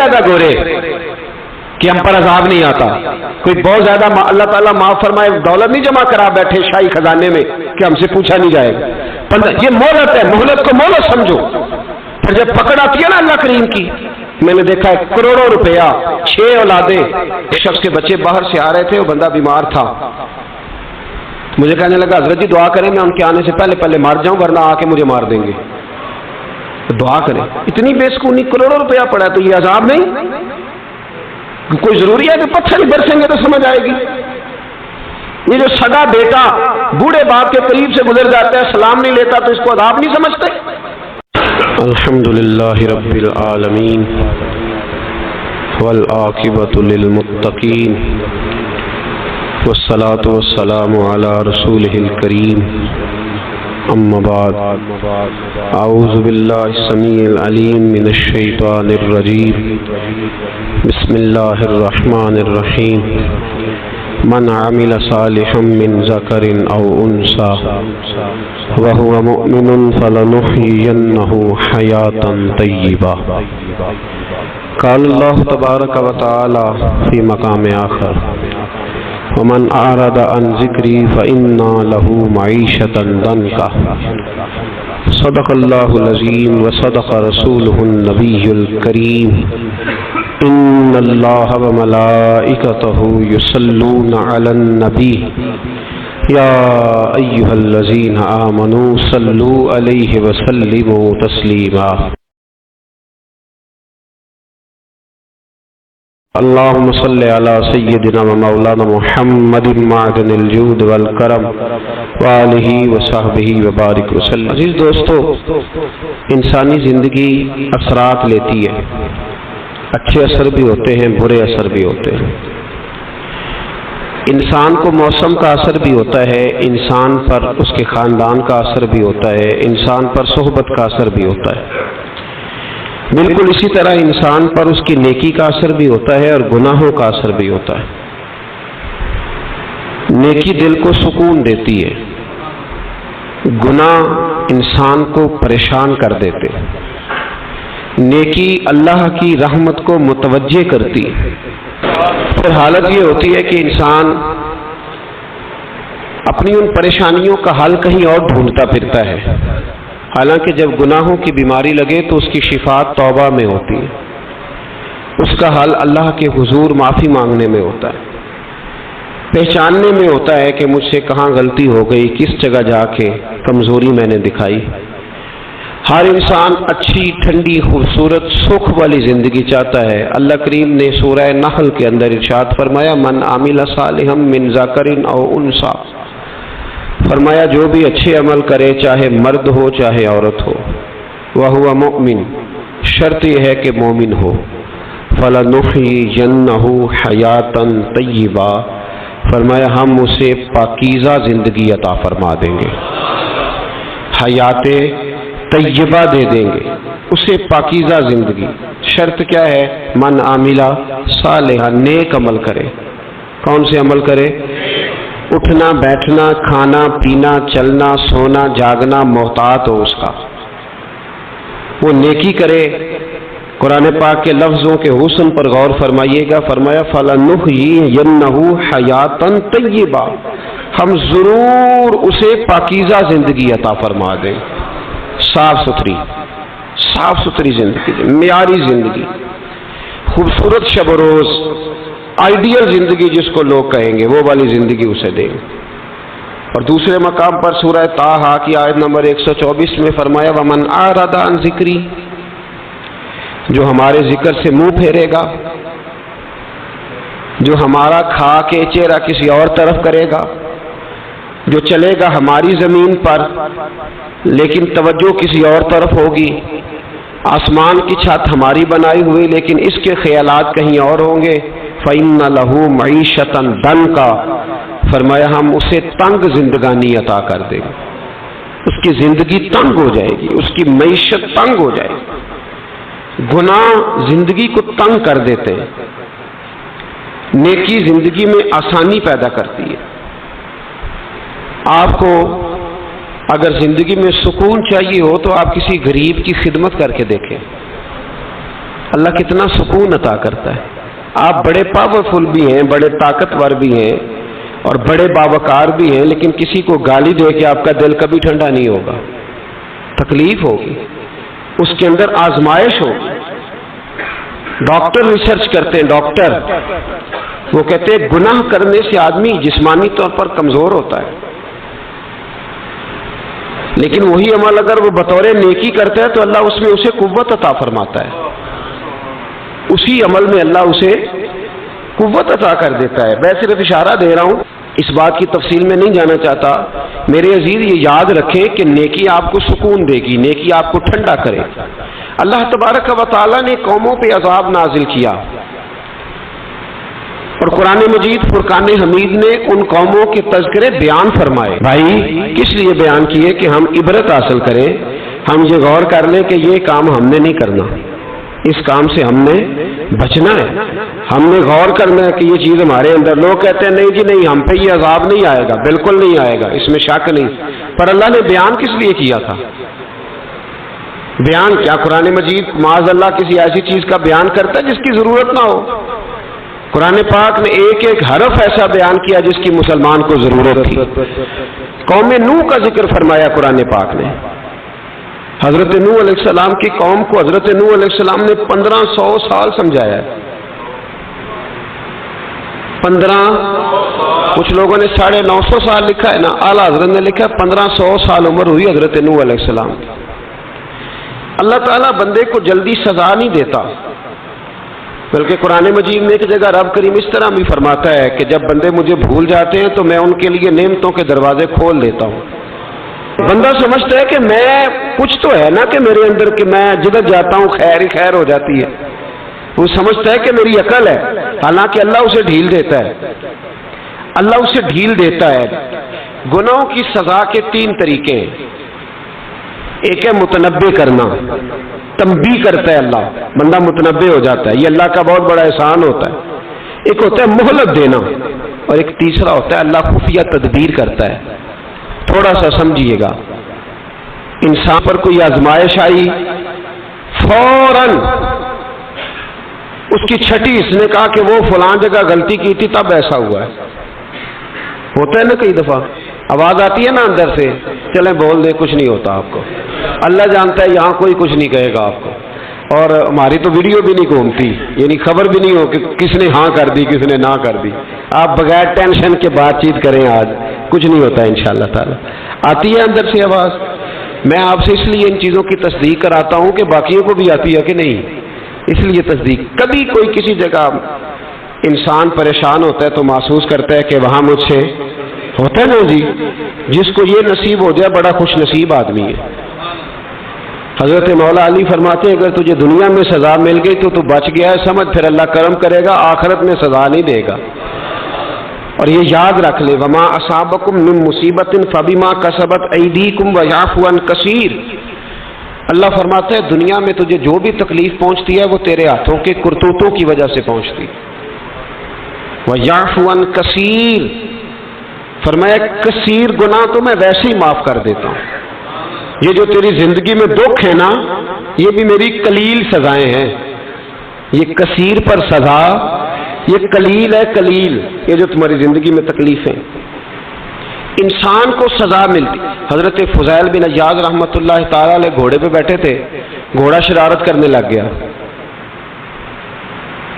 زیادہ گورے کہ ہم پر عذاب نہیں آتا، کوئی بہت زیادہ اللہ تعالیٰ معاف فرمائے دولت نہیں جمع کرا بیٹھے شاہی خزانے میں کہ ہم سے پوچھا نہیں جائے گا. یہ مہلت ہے، مہلت کو مہلت سمجھو. پھر جب پکڑ آتی ہے نا اللہ کریم کی، میں نے دیکھا ہے کروڑوں روپیہ 6 اولادیں، ایک شخص کے بچے باہر سے آ رہے تھے، وہ بندہ بیمار تھا، مجھے کہنے لگا حضرت جی دعا کریں میں ان کے آنے سے پہلے مر جاؤں ورنہ آ کے مجھے مار دیں گے. دعا کریں. اتنی بے سکونی، کروڑوں روپیہ پڑا ہے تو یہ عذاب نہیں؟ کوئی ضروری ہے کہ پتھر ہی برسیں گے تو سمجھ آئے گی؟ یہ جو سگا بیٹا بوڑھے باپ کے قریب سے گزر جاتا ہے، سلام نہیں لیتا تو اس کو عذاب نہیں سمجھتے؟ الحمدللہ رب العالمین والعاقبۃ للمتقین والصلاة والسلام علی رسولہ الکریم. اما بعد، اعوذ باللہ السمیع العلیم من الشیطان الرجیم. بسم اللہ الرحمن الرحیم. من عمل صالحا من ذکر او انثى وهو مؤمن فلنحيينه حیاتا طیبہ. قال اللہ تبارک و تعالی فی مقام آخر: ومن اعرض عن ذکری فإن له معیشة ضنکا. صدق اللہ العظیم وصدق رسولہ النبی الکریم. ان اللہ وملائکتہ یصلون علی النبی یا ایہا الذین آمنوا صلوا علیہ وسلموا تسلیما. اللہم صلی علی سیدنا و مولانا محمد معدن الجود والکرم وآلہ وصحبہ وبارک وسلم. عزیز دوستو، انسانی زندگی اثرات لیتی ہے، اچھے اثر بھی ہوتے ہیں، برے اثر بھی ہوتے ہیں. انسان کو موسم کا اثر بھی ہوتا ہے، انسان پر اس کے خاندان کا اثر بھی ہوتا ہے، انسان پر صحبت کا اثر بھی ہوتا ہے. بالکل اسی طرح انسان پر اس کی نیکی کا اثر بھی ہوتا ہے اور گناہوں کا اثر بھی ہوتا ہے. نیکی دل کو سکون دیتی ہے، گناہ انسان کو پریشان کر دیتے. نیکی اللہ کی رحمت کو متوجہ کرتی ہے. پھر حالت یہ ہوتی ہے کہ انسان اپنی ان پریشانیوں کا حل کہیں اور ڈھونڈتا پھرتا ہے، حالانکہ جب گناہوں کی بیماری لگے تو اس کی شفا توبہ میں ہوتی ہے، اس کا حل اللہ کے حضور معافی مانگنے میں ہوتا ہے، پہچاننے میں ہوتا ہے کہ مجھ سے کہاں غلطی ہو گئی، کس جگہ جا کے کمزوری میں نے دکھائی. ہر انسان اچھی، ٹھنڈی، خوبصورت، سکھ والی زندگی چاہتا ہے. اللہ کریم نے سورہ نحل کے اندر ارشاد فرمایا: من عمل صالحا من ذکر او انثی، فرمایا جو بھی اچھے عمل کرے، چاہے مرد ہو چاہے عورت ہو، وَهُوَ مُؤْمِن، شرط یہ ہے کہ مومن ہو. فَلَنُحْيِيَنَّهُ حَيَاةً طَيِّبَةً، فرمایا ہم اسے پاکیزہ زندگی عطا فرما دیں گے، حیات طیبہ دے دیں گے اسے، پاکیزہ زندگی. شرط کیا ہے؟ من عاملہ صالحا، نیک عمل کرے. کون سے عمل کرے؟ اٹھنا بیٹھنا، کھانا پینا، چلنا سونا جاگنا محتاط ہو اس کا، وہ نیکی کرے. قرآن پاک کے لفظوں کے حسن پر غور فرمائیے گا. فرمایا فَلَنُحْيِيَنَّهُ حَيَاةً طَيِّبَةً، ہم ضرور اسے پاکیزہ زندگی عطا فرما دیں، صاف ستھری زندگی، معیاری زندگی، خوبصورت شب و روز، آئیڈیل زندگی جس کو لوگ کہیں گے، وہ والی زندگی اسے دیں. اور دوسرے مقام پر سورہ طٰہٰ کی آیت نمبر 124 میں فرمایا: وَمَنْ أَعْرَضَ عَنْ ذِکْرِی، جو ہمارے ذکر سے منہ پھیرے گا، جو ہمارا کھا کے چہرہ کسی اور طرف کرے گا، جو چلے گا ہماری زمین پر لیکن توجہ کسی اور طرف ہوگی، آسمان کی چھت ہماری بنائی ہوئی لیکن اس کے خیالات کہیں اور ہوں گے، فَإِنَّ لَهُ مَعِيشَةً ضَنْكَا، فرمایا ہم اسے تنگ زندگانی عطا کر دیں گے. اس کی زندگی تنگ ہو جائے گی، اس کی معیشت تنگ ہو جائے گی. گناہ زندگی کو تنگ کر دیتے ہیں، نیکی زندگی میں آسانی پیدا کرتی ہے. آپ کو اگر زندگی میں سکون چاہیے ہو تو آپ کسی غریب کی خدمت کر کے دیکھیں. اللہ کتنا سکون عطا کرتا ہے. آپ بڑے پاورفل بھی ہیں، بڑے طاقتور بھی ہیں اور بڑے باوقار بھی ہیں، لیکن کسی کو گالی دے کے آپ کا دل کبھی ٹھنڈا نہیں ہوگا. تکلیف ہوگی، اس کے اندر آزمائش ہوگی. ڈاکٹر ریسرچ کرتے ہیں، ڈاکٹر وہ کہتے ہیں گناہ کرنے سے آدمی جسمانی طور پر کمزور ہوتا ہے، لیکن وہی عمل اگر وہ بطور نیکی کرتا ہے تو اللہ اس میں اسے قوت عطا فرماتا ہے. اسی عمل میں اللہ اسے قوت عطا کر دیتا ہے. میں صرف اشارہ دے رہا ہوں، اس بات کی تفصیل میں نہیں جانا چاہتا. میرے عزیز یہ یاد رکھیں کہ نیکی آپ کو سکون دے گی، نیکی آپ کو ٹھنڈا کرے. اللہ تبارک و تعالیٰ نے قوموں پہ عذاب نازل کیا اور قرآن مجید فرقان حمید نے ان قوموں کے تذکرے بیان فرمائے. بھائی کس لیے بیان کیے؟ کہ ہم عبرت حاصل کریں، ہم یہ غور کر لیں کہ یہ کام ہم نے نہیں کرنا، اس کام سے ہم نے بچنا ہے. ہم نے غور کرنا ہے کہ یہ چیز ہمارے اندر. لوگ کہتے ہیں نہیں جی نہیں، ہم پہ یہ عذاب نہیں آئے گا، بالکل نہیں آئے گا، اس میں شک نہیں. پر اللہ نے بیان کس لیے کیا تھا؟ بیان کیا قرآن مجید معاذ اللہ کسی ایسی چیز کا بیان کرتا ہے جس کی ضرورت نہ ہو؟ قرآن پاک نے ایک ایک حرف ایسا بیان کیا جس کی مسلمان کو ضرورت تھی. قوم نوح کا ذکر فرمایا قرآن پاک نے. حضرت نوح علیہ السلام کی قوم کو حضرت نوح علیہ السلام نے 1500 سال سمجھایا. 15، کچھ لوگوں نے 950 سال لکھا ہے نا، اعلیٰ حضرت نے لکھا 1500 سال عمر ہوئی حضرت نوح علیہ السلام. اللہ تعالیٰ بندے کو جلدی سزا نہیں دیتا، بلکہ قرآن مجید میں ایک جگہ رب کریم اس طرح بھی فرماتا ہے کہ جب بندے مجھے بھول جاتے ہیں تو میں ان کے لیے نعمتوں کے دروازے کھول دیتا ہوں. بندہ سمجھتا ہے کہ میں کچھ تو ہے نا کہ میرے اندر کہ میں جدھر جاتا ہوں خیر ہی خیر ہو جاتی ہے. وہ سمجھتا ہے کہ میری عقل ہے، حالانکہ اللہ اسے ڈھیل دیتا ہے. اللہ اسے ڈھیل دیتا ہے. گناہوں کی سزا کے 3 طریقے ہیں. ایک ہے متنبع کرنا، تنبیہ کرتا ہے اللہ، بندہ متنبع ہو جاتا ہے، یہ اللہ کا بہت بڑا احسان ہوتا ہے. ایک ہوتا ہے مہلت دینا، اور ایک تیسرا ہوتا ہے اللہ خفیہ تدبیر کرتا ہے. تھوڑا سا سمجھیے گا، انسان پر کوئی آزمائش آئی، فوراً اس کی چھٹی اس نے کہا کہ وہ فلاں جگہ غلطی کی تھی تب ایسا ہوا ہے. ہوتا ہے نا کئی دفعہ، آواز آتی ہے نا اندر سے، چلیں بول دیں کچھ نہیں ہوتا آپ کو. اللہ جانتا ہے یہاں کوئی کچھ نہیں کہے گا آپ کو، اور ہماری تو ویڈیو بھی نہیں گھومتی، یعنی خبر بھی نہیں ہو کہ کس نے ہاں کر دی کس نے نہ کر دی. آپ بغیر ٹینشن کے بات چیت کریں، آج کچھ نہیں ہوتا ہے انشاءاللہ تعالی. آتی ہے اندر سے آواز. میں آپ سے اس لیے ان چیزوں کی تصدیق کراتا ہوں کہ باقیوں کو بھی آتی ہے کہ نہیں، اس لیے تصدیق. کبھی کوئی کسی جگہ انسان پریشان ہوتا ہے تو محسوس کرتا ہے کہ وہاں مجھ سے ہوتا ہے نا جی. جس کو یہ نصیب ہو جائے بڑا خوش نصیب آدمی ہے. حضرت مولا علی فرماتے ہیں اگر تجھے دنیا میں سزا مل گئی تو بچ گیا ہے، سمجھ پھر اللہ کرم کرے گا، آخرت میں سزا نہیں دے گا. اور یہ یاد رکھ لے، وما اصابکم من مصیبت فبما کسبت ایدیکم ویعفو عن کثیر. اللہ فرماتا ہے دنیا میں تجھے جو بھی تکلیف پہنچتی ہے وہ تیرے ہاتھوں کے کرتوتوں کی وجہ سے پہنچتی. ویعفو عن کثیر، فرمایا کثیر گناہ تو میں ویسے ہی معاف کر دیتا ہوں. یہ جو تیری زندگی میں دکھ ہے نا، یہ بھی میری قلیل سزائیں ہیں. یہ کثیر پر سزا، یہ قلیل ہے قلیل. یہ جو تمہاری زندگی میں تکلیفیں، انسان کو سزا ملتی. حضرت فضیل بن عیاض رحمۃ اللہ تعالی علیہ گھوڑے پہ بیٹھے تھے، گھوڑا شرارت کرنے لگ گیا،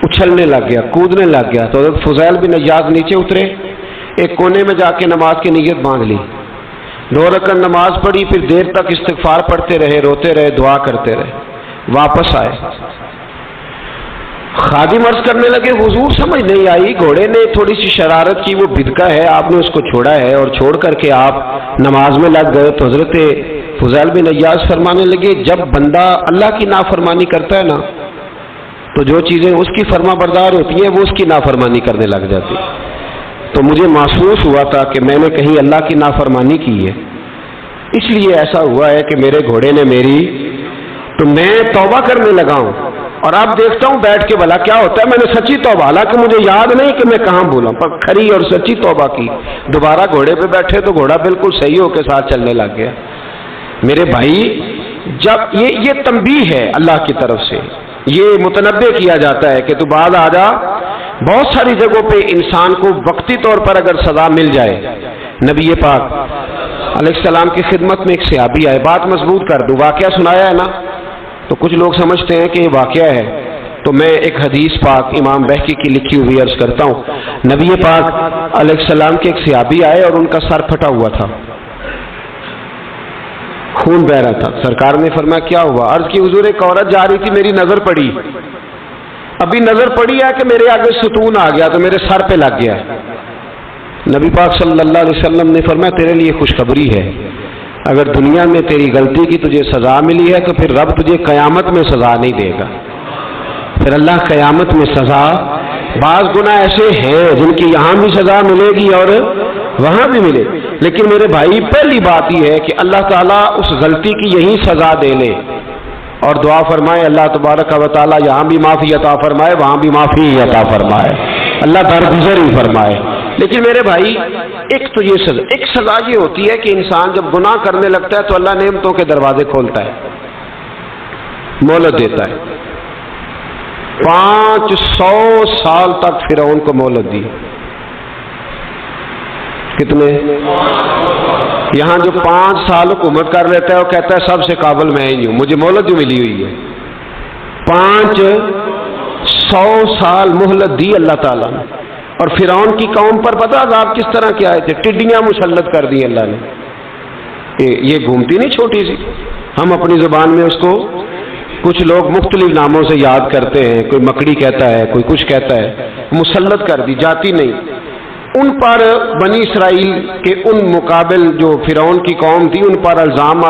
اچھلنے لگ گیا، کودنے لگ گیا. تو حضرت فضیل بن عیاض نیچے اترے، ایک کونے میں جا کے نماز کی نیت باندھ لی، 2 رکعت نماز پڑھی، پھر دیر تک استغفار پڑھتے رہے، روتے رہے، دعا کرتے رہے. واپس آئے، خادم عرض کرنے لگے حضور سمجھ نہیں آئی، گھوڑے نے تھوڑی سی شرارت کی، وہ بدکا ہے، آپ نے اس کو چھوڑا ہے اور چھوڑ کر کے آپ نماز میں لگ گئے. تو حضرت فضیل بن عیاض فرمانے لگے جب بندہ اللہ کی نافرمانی کرتا ہے نا تو جو چیزیں اس کی فرما بردار ہوتی ہیں وہ اس کی نافرمانی کرنے لگ جاتی. تو مجھے محسوس ہوا تھا کہ میں نے کہیں اللہ کی نافرمانی کی ہے، اس لیے ایسا ہوا ہے کہ میرے گھوڑے نے میری، تو میں توبہ کرنے لگا ہوں. اور اب دیکھتا ہوں بیٹھ کے بھلا کیا ہوتا ہے. میں نے سچی توبہ، حالانکہ مجھے یاد نہیں کہ میں کہاں بولا، پر کھری اور سچی توبہ کی. دوبارہ گھوڑے پہ بیٹھے تو گھوڑا بالکل صحیح ہو کے ساتھ چلنے لگ گیا. میرے بھائی، جب یہ تنبیہ ہے اللہ کی طرف سے یہ متنبع کیا جاتا ہے کہ تو بعد آ جا. بہت ساری جگہوں پہ انسان کو وقتی طور پر اگر سزا مل جائے. نبی پاک علیہ السلام کی خدمت میں ایک صحابی آئے. بات مضبوط کر دوں, واقعہ سنایا ہے نا, تو کچھ لوگ سمجھتے ہیں کہ یہ واقعہ ہے, تو میں ایک حدیث پاک امام بہقی کی لکھی ہوئی عرض کرتا ہوں. نبی پاک علیہ السلام کے ایک صحابی آئے اور ان کا سر پھٹا ہوا تھا, خون بہ رہا تھا. سرکار نے فرمایا کیا ہوا؟ عرض کی حضور ایک عورت جا رہی تھی, میری نظر پڑی, ابھی نظر پڑی ہے کہ میرے آگے ستون آ گیا تو میرے سر پہ لگ گیا. نبی پاک صلی اللہ علیہ وسلم نے فرمایا تیرے لیے خوشخبری ہے, اگر دنیا میں تیری غلطی کی تجھے سزا ملی ہے تو پھر رب تجھے قیامت میں سزا نہیں دے گا. پھر اللہ قیامت میں سزا, بعض گناہ ایسے ہیں جن کی یہاں بھی سزا ملے گی اور وہاں بھی ملے, لیکن میرے بھائی پہلی بات یہ ہے کہ اللہ تعالیٰ اس غلطی کی یہی سزا دے لے اور دعا فرمائے اللہ تبارک و تعالیٰ یہاں بھی معافی عطا فرمائے وہاں بھی معافی عطا فرمائے, اللہ درگزر ہی فرمائے. لیکن میرے بھائی ایک تو یہ سزا, ایک سزا یہ ہوتی ہے کہ انسان جب گناہ کرنے لگتا ہے تو اللہ نعمتوں کے دروازے کھولتا ہے, مہلت دیتا ہے. 500 سال تک فرعون کو مہلت دی. کتنے؟ یہاں جو 5 سال حکومت کر لیتا ہے وہ کہتا ہے سب سے قابل میں ہی ہوں, مجھے مہلت جو ملی ہوئی ہے. 500 سال مہلت دی اللہ تعالیٰ نے. اور فرعون کی قوم پر پتہ عذاب کس طرح کے آئے تھے؟ ٹڈیاں مسلط کر دی اللہ نے. یہ گھومتی نہیں چھوٹی سی, ہم اپنی زبان میں اس کو کچھ لوگ مختلف ناموں سے یاد کرتے ہیں, کوئی مکڑی کہتا ہے, کوئی کچھ کہتا ہے. مسلط کر دی, جاتی نہیں. ان پر بنی اسرائیل کے ان مقابل جو فرعون کی قوم تھی ان پر الزام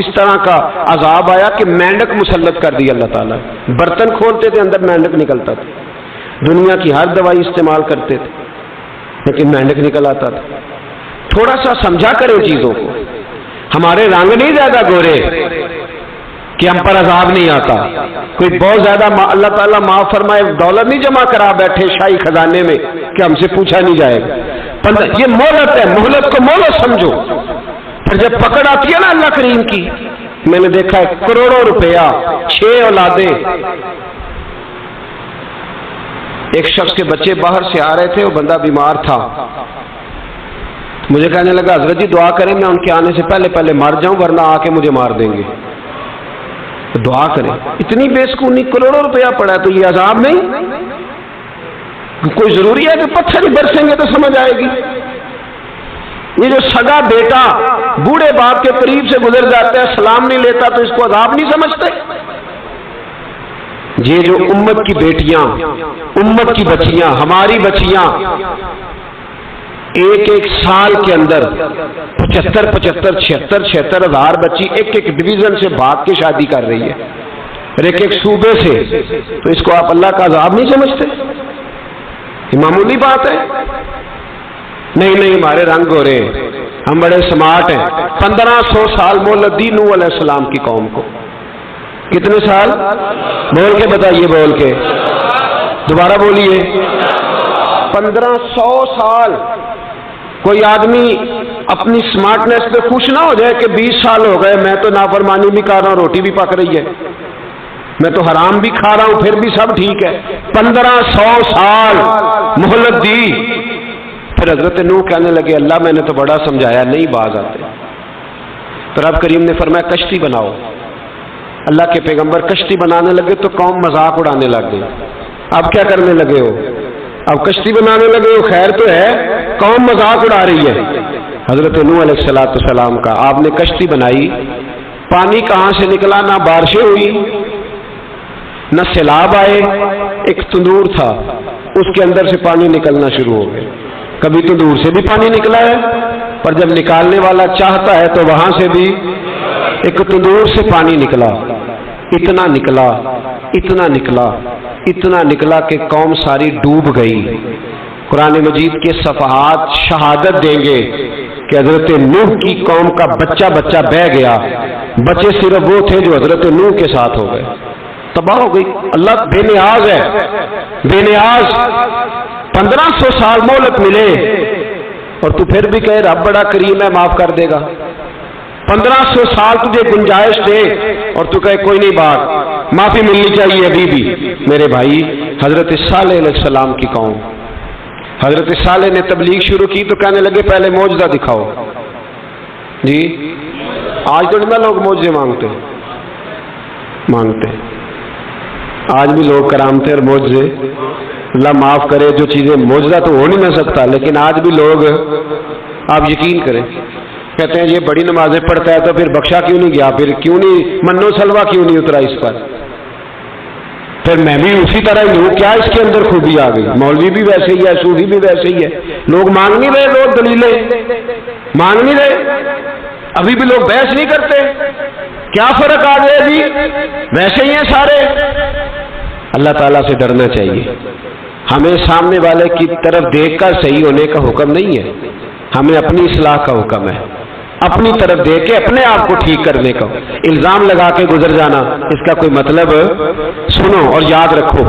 اس طرح کا عذاب آیا کہ مینڈک مسلط کر دی اللہ تعالیٰ. برتن کھولتے تھے اندر مینڈک نکلتا تھا, دنیا کی ہر دوائی استعمال کرتے تھے لیکن مینڈک نکل آتا تھا. تھوڑا سا سمجھا کریں چیزوں کو. ہمارے رنگ نہیں زیادہ گورے کہ ہم پر عذاب نہیں آتا. کوئی بہت زیادہ اللہ تعالیٰ معاف فرمائے دولت نہیں جمع کرا بیٹھے شاہی خزانے میں کہ ہم سے پوچھا نہیں جائے گا. یہ مہلت ہے, مہلت کو مہلت سمجھو. پھر جب پکڑ آتی ہے نا اللہ کریم کی, میں نے دیکھا ہے کروڑوں روپیہ, 6 اولادیں. ایک شخص کے بچے باہر سے آ رہے تھے, وہ بندہ بیمار تھا, مجھے کہنے لگا حضرت جی دعا کریں میں ان کے آنے سے پہلے مر جاؤں ورنہ آ کے مجھے مار دیں گے. دعا کریں. اتنی بے سکونی, کروڑوں روپیہ پڑا ہے تو یہ عذاب نہیں؟ کوئی ضروری ہے کہ پتھر ہی برسیں گے تو سمجھ آئے گی؟ یہ جو سگا بیٹا بوڑھے باپ کے قریب سے گزر جاتا ہے, سلام نہیں لیتا تو اس کو عذاب نہیں سمجھتے؟ یہ جو امت کی بیٹیاں, امت کی بچیاں, ہماری بچیاں ایک سال کے اندر 75,000-76,000 ہزار بچی ایک ڈویژن سے بھاگ کے شادی کر رہی ہے, اور ایک صوبے سے. تو اس کو آپ اللہ کا عذاب نہیں سمجھتے؟ یہ معمولی بات ہے. نہیں ہمارے رنگ ہو رہے ہیں, ہم بڑے سمارٹ ہیں. 1500 سال مہلت دی نوح علیہ السلام کی قوم کو. کتنے سال؟ بول کے بتائیے, بول کے دوبارہ بولیے. 1500 سال. کوئی آدمی اپنی سمارٹنیس پہ خوش نہ ہو جائے کہ 20 سال ہو گئے میں تو نافرمانی بھی کر رہا ہوں, روٹی بھی پک رہی ہے, میں تو حرام بھی کھا رہا ہوں پھر بھی سب ٹھیک ہے. 1500 سال مہلت دی. پھر حضرت نوح کہنے لگے اللہ میں نے تو بڑا سمجھایا, نہیں باز آتے. تو رب کریم نے فرمایا کشتی بناؤ. اللہ کے پیغمبر کشتی بنانے لگے تو قوم مذاق اڑانے لگ گئی. اب کیا کرنے لگے ہو؟ اب کشتی بنانے لگے ہو, خیر تو ہے, قوم مذاق اڑا رہی ہے. حضرت نوح علیہ السلام کا آپ نے کشتی بنائی, پانی کہاں سے نکلا؟ نہ بارشیں ہوئی نہ سیلاب آئے. ایک تندور تھا, اس کے اندر سے پانی نکلنا شروع ہو گیا. کبھی تندور سے بھی پانی نکلا ہے, پر جب نکالنے والا چاہتا ہے تو وہاں سے بھی ایک تندور سے پانی نکلا. اتنا نکلا, اتنا نکلا, اتنا نکلا کہ قوم ساری ڈوب گئی. قرآن مجید کے صفحات شہادت دیں گے کہ حضرت نوح کی قوم کا بچہ بہ گیا. بچے صرف وہ تھے جو حضرت نوح کے ساتھ ہو گئے, تباہ ہو گئی. اللہ بے نیاز ہے, بے نیاز. 1500 سال مہلت ملے اور تو پھر بھی کہے رب بڑا کریم ہے معاف کر دے گا. 1500 سال تجھے گنجائش دے اور تو کہے کوئی نہیں بات معافی ملنی چاہیے ابھی بھی. میرے بھائی حضرت صالح علیہ السلام کی قوم، حضرت صالح نے تبلیغ شروع کی تو کہنے لگے پہلے معجزہ دکھاؤ. جی آج تو اتنا لوگ معجزے مانگتے ہیں. آج بھی لوگ کرامتے اور معجزے، اللہ معاف کرے، جو چیزیں معجزہ تو ہو نہیں نہ سکتا، لیکن آج بھی لوگ، آپ یقین کریں، کہتے ہیں یہ بڑی نمازیں پڑھتا ہے تو پھر بخشا کیوں نہیں گیا، پھر کیوں نہیں منو سلوا کیوں نہیں اترا اس پر، پھر میں بھی اسی طرح ہی ہوں، کیا اس کے اندر خوبی آ گئی؟ مولوی بھی ویسے ہی ہے، صوفی بھی ویسے ہی ہے. لوگ مانگ نہیں رہے، لوگ دلیلیں مانگ نہیں رہے، ابھی بھی لوگ بحث نہیں کرتے. کیا فرق آ گیا جی؟ ویسے ہی ہیں سارے. اللہ تعالیٰ سے ڈرنا چاہیے. ہمیں سامنے والے کی طرف دیکھ کر صحیح ہونے کا حکم نہیں ہے، ہمیں اپنی اصلاح کا حکم ہے. اپنی طرف دیکھ کے اپنے آپ کو ٹھیک کرنے کا. الزام لگا کے گزر جانا، اس کا کوئی مطلب، سنو اور یاد رکھو.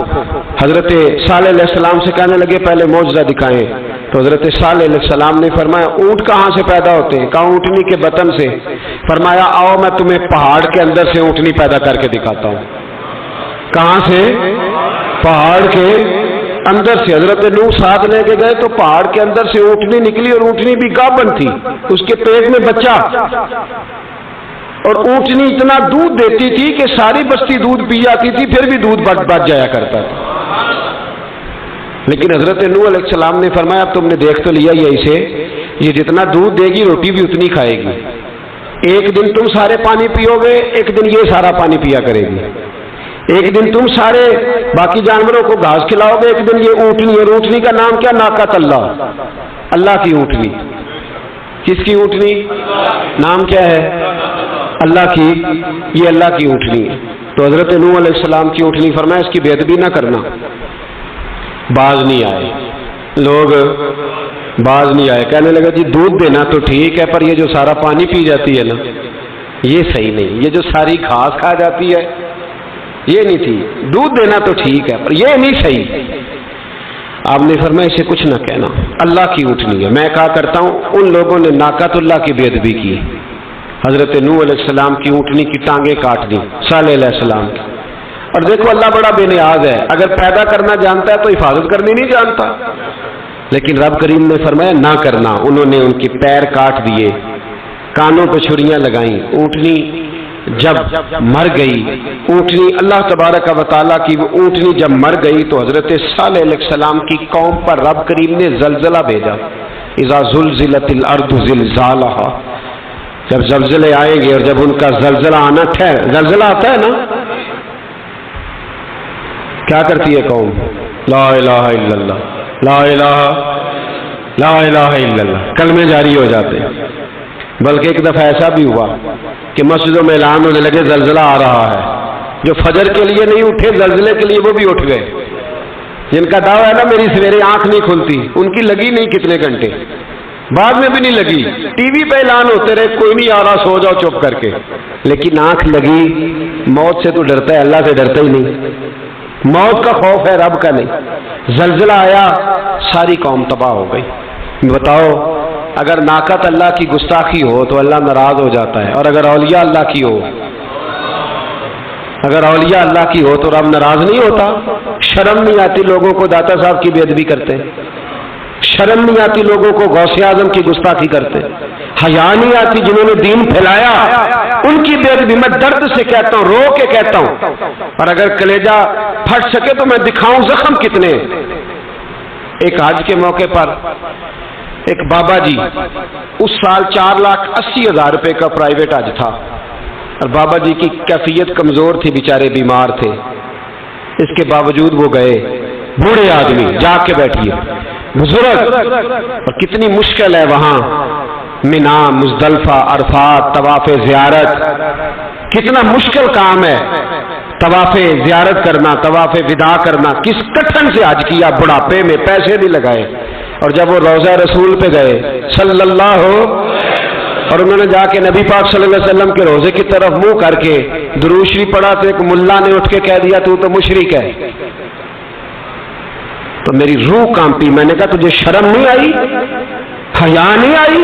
حضرت صالح علیہ السلام سے کہنے لگے پہلے معجزہ دکھائیں، تو حضرت صالح علیہ السلام نے فرمایا اونٹ کہاں سے پیدا ہوتے ہیں؟ کہا اونٹنی کے بطن سے. فرمایا آؤ میں تمہیں پہاڑ کے اندر سے اونٹنی پیدا کر کے دکھاتا ہوں. کہاں سے؟ پہاڑ کے اندر سے. حضرت نوح ساتھ لے کے گئے تو پہاڑ کے اندر سے اونٹنی نکلی، اور اونٹنی بھی گابن تھی، اس کے پیٹ میں بچہ، اور اونٹنی اتنا دودھ دیتی تھی کہ ساری بستی دودھ پی جاتی تھی، پھر بھی دودھ بچ جایا کرتا تھا. لیکن حضرت نوح علیہ السلام نے فرمایا اب تم نے دیکھ تو لیا یہ اسے، یہ جتنا دودھ دے گی روٹی بھی اتنی کھائے گی. ایک دن تم سارے پانی پیو گے، ایک دن یہ سارا پانی پیا کرے گی. ایک دن تم سارے باقی جانوروں کو گھاس کھلاؤ گے، ایک دن یہ اونٹنی. اور اونٹنی کا نام کیا؟ ناقۃ اللہ، اللہ کی اونٹنی. کس کی اونٹنی؟ نام کیا ہے؟ اللہ کی. یہ اللہ کی اونٹنی ہے. تو حضرت نوح علیہ السلام کی اونٹنی. فرمایا اس کی بے ادبی نہ کرنا. باز نہیں آئے لوگ، باز نہیں آئے. کہنے لگا جی دودھ دینا تو ٹھیک ہے، پر یہ جو سارا پانی پی جاتی ہے نا یہ صحیح نہیں. یہ جو ساری گھاس کھا جاتی ہے یہ نہیں تھی. دودھ دینا تو ٹھیک ہے پر یہ نہیں صحیح. آپ نے فرمایا اسے کچھ نہ کہنا، اللہ کی اونٹنی ہے. میں کہا کرتا ہوں ان لوگوں نے ناقۃ اللہ کی بے ادبی کی. حضرت نوح علیہ السلام کی اونٹنی کی ٹانگیں کاٹ دی، صالح علیہ السلام کی. اور دیکھو اللہ بڑا بے نیاز ہے، اگر پیدا کرنا جانتا ہے تو حفاظت کرنی نہیں جانتا. لیکن رب کریم نے فرمایا نہ کرنا. انہوں نے ان کے پیر کاٹ دیے، کانوں پہ چھریاں لگائیں. اونٹنی جب مر گئی، اونٹنی اللہ تبارک و تعالیٰ کی وہ اونٹنی جب مر گئی تو حضرت صالح علیہ السلام کی قوم پر رب کریم نے زلزلہ بھیجا. اذا زلزلت الارض زلزالہا، جب زلزلے آئیں گے اور جب ان کا زلزلہ آنا زلزلہ آتا ہے نا، کیا کرتی ہے قوم؟ لا الہ الا اللہ، لا الہ الا اللہ، کلمے جاری ہو جاتے ہیں. بلکہ ایک دفعہ ایسا بھی ہوا کہ مسجدوں میں اعلان ہونے لگے زلزلہ آ رہا ہے. جو فجر کے لیے نہیں اٹھے زلزلے کے لیے وہ بھی اٹھ گئے. جن کا دعویٰ ہے نا میری سویرے آنکھ نہیں کھلتی، ان کی لگی نہیں کتنے گھنٹے، بعد میں بھی نہیں لگی. ٹی وی پہ اعلان ہوتے رہے کوئی نہیں آ رہا، سو جاؤ چپ کر کے. لیکن آنکھ لگی. موت سے تو ڈرتا ہے، اللہ سے ڈرتا ہی نہیں. موت کا خوف ہے، رب کا نہیں. زلزلہ آیا، ساری قوم تباہ ہو گئی. بتاؤ اگر ناقت اللہ کی گستاخی ہو تو اللہ ناراض ہو جاتا ہے، اور اگر اولیاء اللہ کی ہو، اگر اولیاء اللہ کی ہو تو رب ناراض نہیں ہوتا. شرم نہیں آتی لوگوں کو داتا صاحب کی بے ادبی کرتے، شرم نہیں آتی لوگوں کو غوث اعظم کی گستاخی کرتے، حیا نہیں آتی جنہوں نے دین پھیلایا ان کی بے ادبی. میں درد سے کہتا ہوں، رو کے کہتا ہوں، اور اگر کلیجہ پھٹ سکے تو میں دکھاؤں زخم کتنے. ایک حج کے موقع پر ایک بابا جی، اس سال 4,80,000 روپے کا پرائیویٹ حج تھا، اور بابا جی کی کیفیت کمزور تھی، بیچارے بیمار تھے. اس کے باوجود وہ گئے. بوڑھے آدمی، جا کے بیٹھیے، بزرگ، اور کتنی مشکل ہے وہاں منا، مزدلفہ، عرفات، طواف زیارت، کتنا مشکل کام ہے طواف زیارت کرنا، طواف وداع کرنا. کس کٹھن سے حج کیا، بڑھاپے میں، پیسے بھی لگائے. اور جب وہ روضہ رسول پہ گئے صلی اللہ اور انہوں نے جا کے نبی پاک صلی اللہ علیہ وسلم کے روزے کی طرف منہ کر کے درود شریف پڑھا تو ایک ملا نے اٹھ کے کہہ دیا تو مشرک ہے. تو میری روح کانپی. میں نے کہا تجھے شرم نہیں آئی، حیا نہیں آئی؟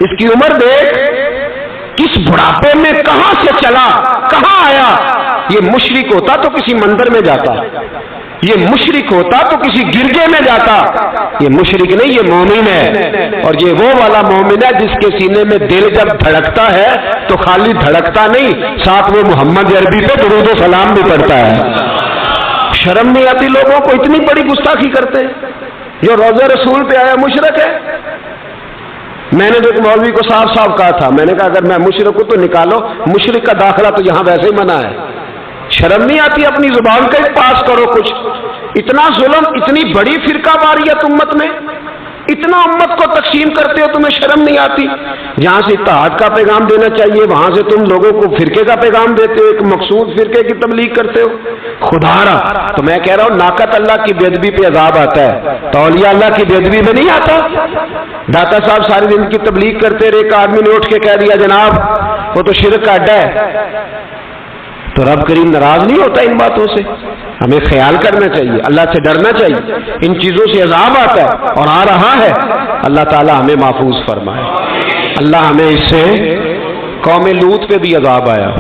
اس کی عمر دیکھ، کس بڑھاپے میں کہاں سے چلا، کہاں آیا. یہ مشرک ہوتا تو کسی مندر میں جاتا، یہ مشرک ہوتا تو کسی گرجے میں جاتا، یہ مشرک نہیں، یہ مومن ہے، اور یہ وہ والا مومن ہے جس کے سینے میں دل جب دھڑکتا ہے تو خالی دھڑکتا نہیں، ساتھ وہ محمد عربی پہ درود و سلام بھی پڑھتا ہے۔ شرم نہیں آتی لوگوں کو؟ اتنی بڑی گستاخی کرتے ہیں۔ جو روزہ رسول پہ آیا مشرک ہے۔ میں نے تو ایک مولوی کو صاف صاف کہا تھا، میں نے کہا اگر میں مشرک ہوں تو نکالو، مشرک کا داخلہ تو یہاں ویسے ہی منع ہے۔ شرم نہیں آتی؟ اپنی زبان کا پاس کرو کچھ۔ اتنا ظلم، اتنی بڑی فرقہ واریت امت میں، اتنا امت کو تقسیم کرتے ہو، تمہیں شرم نہیں آتی؟ جہاں سے اتحاد کا پیغام دینا چاہیے وہاں سے تم لوگوں کو فرقے کا پیغام دیتے ہو، ایک مخصوص فرقے کی تبلیغ کرتے ہو۔ خدا را، تو میں کہہ رہا ہوں ناقت اللہ کی بے ادبی پہ عذاب آتا ہے، تو اولیاء اللہ کی بے ادبی پہ نہیں آتا۔ داتا صاحب ساری دن کی تبلیغ کرتے رہے، ایک آدمی نے اٹھ کے کہہ دیا جناب وہ تو شرک کا اڈا ہے، تو رب کریم ناراض نہیں ہوتا ان باتوں سے؟ ہمیں خیال کرنا چاہیے، اللہ سے ڈرنا چاہیے، ان چیزوں سے عذاب آتا ہے اور آ رہا ہے۔ اللہ تعالی ہمیں محفوظ فرمائے۔ اللہ ہمیں اس سے، قوم لوط پہ بھی عذاب آیا،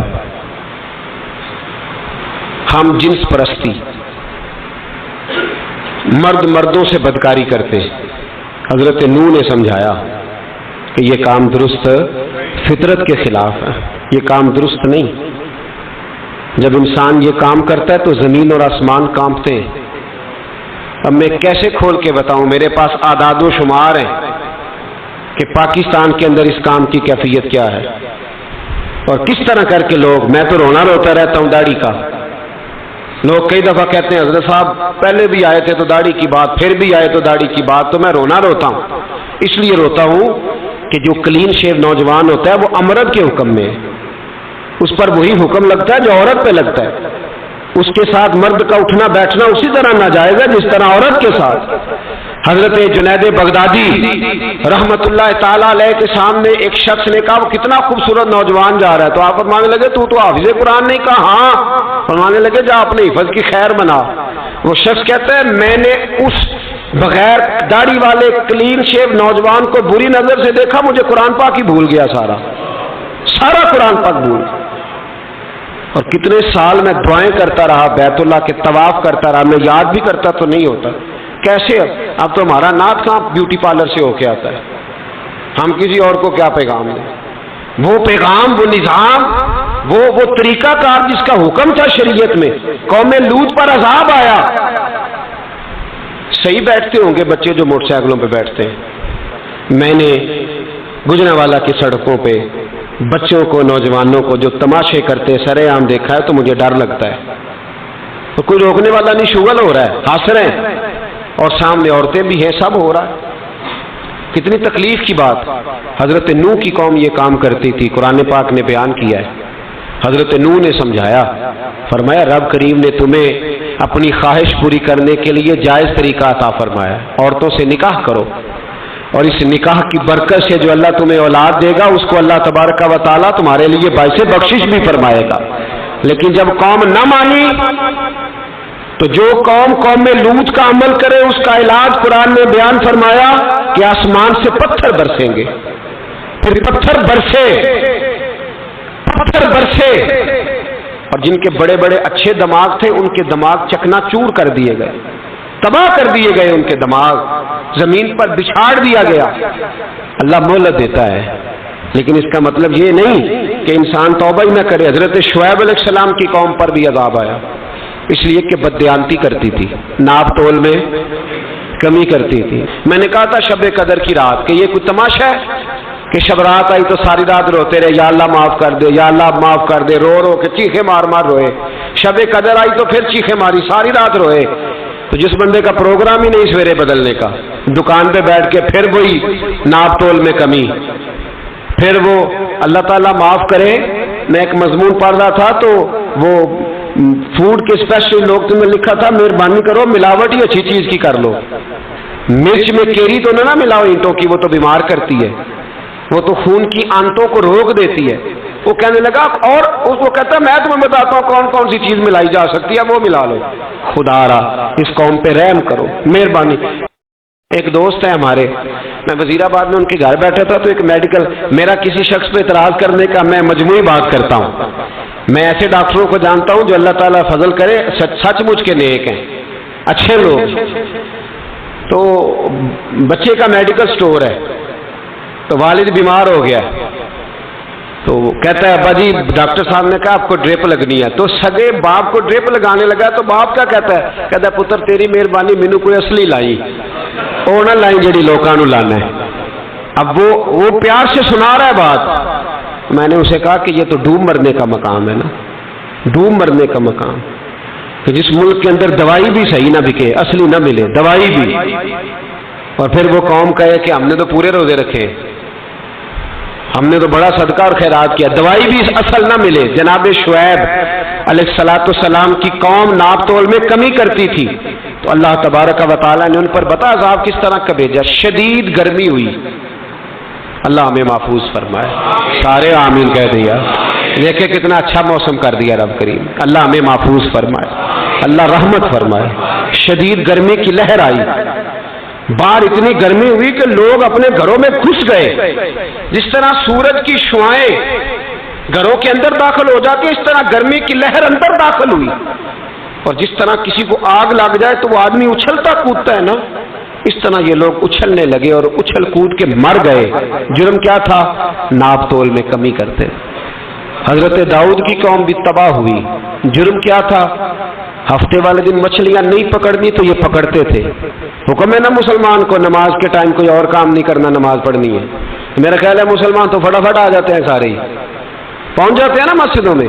ہم جنس پرستی، مرد مردوں سے بدکاری کرتے، حضرت نوح نے سمجھایا کہ یہ کام درست، فطرت کے خلاف ہے، یہ کام درست نہیں۔ جب انسان یہ کام کرتا ہے تو زمین اور آسمان کانپتے ہیں۔ اب میں کیسے کھول کے بتاؤں، میرے پاس اعداد و شمار ہیں کہ پاکستان کے اندر اس کام کی کیفیت کیا ہے اور کس طرح کر کے لوگ، میں تو رونا روتا رہتا ہوں داڑھی کا۔ لوگ کئی دفعہ کہتے ہیں حضرت صاحب پہلے بھی آئے تھے تو داڑھی کی بات، پھر بھی آئے تو داڑھی کی بات، تو میں رونا روتا ہوں۔ اس لیے روتا ہوں کہ جو کلین شیو نوجوان ہوتا ہے وہ امرد کے حکم میں ہے، اس پر وہی حکم لگتا ہے جو عورت پہ لگتا ہے، اس کے ساتھ مرد کا اٹھنا بیٹھنا اسی طرح ناجائز ہے جس طرح عورت کے ساتھ۔ حضرت جنید بغدادی رحمت اللہ تعالیٰ علیہ کے سامنے ایک شخص نے کہا وہ کتنا خوبصورت نوجوان جا رہا ہے، تو آپ فرمانے لگے تو حافظ قرآن نہیں؟ کہا ہاں۔ فرمانے لگے جا اپنے حفظ کی خیر بنا۔ وہ شخص کہتا ہے میں نے اس بغیر داڑھی والے کلین شیو نوجوان کو بری نظر سے دیکھا، مجھے قرآن پاک ہی بھول گیا، سارا قرآن پاک بھول گیا۔ اور کتنے سال میں دعائیں کرتا رہا، بیت اللہ کے طواف کرتا رہا، میں یاد بھی کرتا تو نہیں ہوتا۔ کیسے؟ اب تو ہمارا نعت کہاں بیوٹی پارلر سے ہو کے آتا ہے، ہم کسی اور کو کیا پیغام دیں؟ وہ پیغام، وہ نظام، وہ طریقہ کار جس کا حکم تھا شریعت میں، قوم لوط پر عذاب آیا۔ صحیح بیٹھتے ہوں گے بچے جو موٹر سائیکلوں پہ بیٹھتے ہیں، میں نے گجرانوالہ کی سڑکوں پہ بچوں کو، نوجوانوں کو جو تماشے کرتے سر عام دیکھا ہے تو مجھے ڈر لگتا ہے۔ تو کوئی روکنے والا نہیں، شغل ہو رہا ہے، ہنس رہے ہیں، اور سامنے عورتیں بھی ہیں، سب ہو رہا ہے۔ کتنی تکلیف کی بات۔ حضرت نوح کی قوم یہ کام کرتی تھی، قرآن پاک نے بیان کیا ہے۔ حضرت نوح نے سمجھایا، فرمایا رب کریم نے تمہیں اپنی خواہش پوری کرنے کے لیے جائز طریقہ عطا فرمایا، عورتوں سے نکاح کرو، اور اس نکاح کی برکت سے جو اللہ تمہیں اولاد دے گا اس کو اللہ تبارک و تعالیٰ تمہارے لیے باعث بخشش بھی فرمائے گا۔ لیکن جب قوم نہ مانی تو جو قوم لوط کا عمل کرے اس کا علاج قرآن نے بیان فرمایا کہ آسمان سے پتھر برسیں گے۔ پھر پتھر برسے اور جن کے بڑے بڑے اچھے دماغ تھے ان کے دماغ چکنا چور کر دیے گئے، تباہ کر دیے گئے، ان کے دماغ زمین پر بچھاڑ دیا گیا۔ اللہ مہلت دیتا ہے، لیکن اس کا مطلب یہ نہیں کہ انسان توبہ ہی نہ کرے۔ حضرت شعیب علیہ السلام کی قوم پر بھی عذاب آیا، اس لیے کہ بددیانتی کرتی تھی، ناپ تول میں کمی کرتی تھی۔ میں نے کہا تھا شب قدر کی رات کہ یہ کوئی تماشا ہے کہ شب رات آئی تو ساری رات روتے رہے، یا اللہ معاف کر دے، یا اللہ معاف کر دے، رو رو کے چیخے مار مار روئے۔ شب قدر آئی تو پھر چیخے ماری، ساری رات روئے۔ تو جس بندے کا پروگرام ہی نہیں سویرے بدلنے کا، دکان پہ بیٹھ کے پھر وہی ناپ تول میں کمی، پھر وہ اللہ تعالیٰ معاف کرے۔ میں ایک مضمون پڑھ رہا تھا تو وہ فوڈ کے اسپیشل لوگ تمہیں لکھا تھا مہربانی کرو ملاوٹ ہی اچھی چیز کی کر لو، مرچ میں کیری تو نہ ملاؤ اینٹوں کی، وہ تو بیمار کرتی ہے، وہ تو خون کی آنتوں کو روک دیتی ہے۔ وہ کہنے لگا، اور اس کو کہتا میں تمہیں بتاتا ہوں کون کون سی چیز ملائی جا سکتی ہے، وہ ملا لو۔ خدا را اس قوم پہ رحم کرو، مہربانی۔ ایک دوست ہے ہمارے، میں وزیر آباد میں ان کے گھر بیٹھا تھا تو ایک میڈیکل، میرا کسی شخص پہ اعتراض کرنے کا میں مجموعی بات کرتا ہوں، میں ایسے ڈاکٹروں کو جانتا ہوں جو اللہ تعالیٰ فضل کرے سچ مچ کے نیک ہیں، اچھے لوگ. تو بچے کا میڈیکل سٹور ہے، تو والد بیمار ہو گیا، تو کہتا ہے ابا جی ڈاکٹر صاحب نے کہا آپ کو ڈرپ لگنی ہے. تو سگے باپ کو ڈرپ لگانے لگا تو باپ کیا کہتا ہے؟ کہتا ہے پتر تیری مہربانی مینو کوئی اصلی لائی، وہ نہ لائی جڑی لوگوں کو لانا ہے. اب وہ پیار سے سنا رہا ہے بات. میں نے اسے کہا کہ یہ تو ڈوب مرنے کا مقام ہے نا، ڈوب مرنے کا مقام، کہ جس ملک کے اندر دوائی بھی صحیح نہ بکے، اصلی نہ ملے دوائی بھی، اور پھر وہ قوم کہے کہ ہم نے تو پورے روزے رکھے، ہم نے تو بڑا صدقہ اور خیرات کیا، دوائی بھی اصل نہ ملے. جناب شعیب علیہ السلام کی قوم ناپ تول میں کمی کرتی تھی، تو اللہ تبارک و تعالیٰ نے ان پر بتا عذاب کس طرح کا بھیجا. شدید گرمی ہوئی. اللہ ہمیں محفوظ فرمائے. سارے آمین کہہ دیا. دیکھیں کتنا اچھا موسم کر دیا رب کریم. اللہ ہمیں محفوظ فرمائے، اللہ رحمت فرمائے. شدید گرمی کی لہر آئی، باہر اتنی گرمی ہوئی کہ لوگ اپنے گھروں میں گھس گئے. جس طرح سورج کی شعاعیں گھروں کے اندر داخل ہو جاتی اس طرح گرمی کی لہر اندر داخل ہوئی. اور جس طرح کسی کو آگ لگ جائے تو وہ آدمی اچھلتا کودتا ہے نا، اس طرح یہ لوگ اچھلنے لگے اور اچھل کود کے مر گئے. جرم کیا تھا؟ ناپ تول میں کمی کرتے. حضرت داؤد کی قوم بھی تباہ ہوئی. جرم کیا تھا؟ ہفتے والے دن مچھلیاں نہیں پکڑنی تو یہ پکڑتے تھے. حکم ہے نا مسلمان کو نماز کے ٹائم کوئی اور کام نہیں کرنا، نماز پڑھنی ہے. میرا خیال ہے مسلمان تو فٹافٹ آ جاتے ہیں، سارے ہی پہنچ جاتے ہیں نا مسجدوں میں.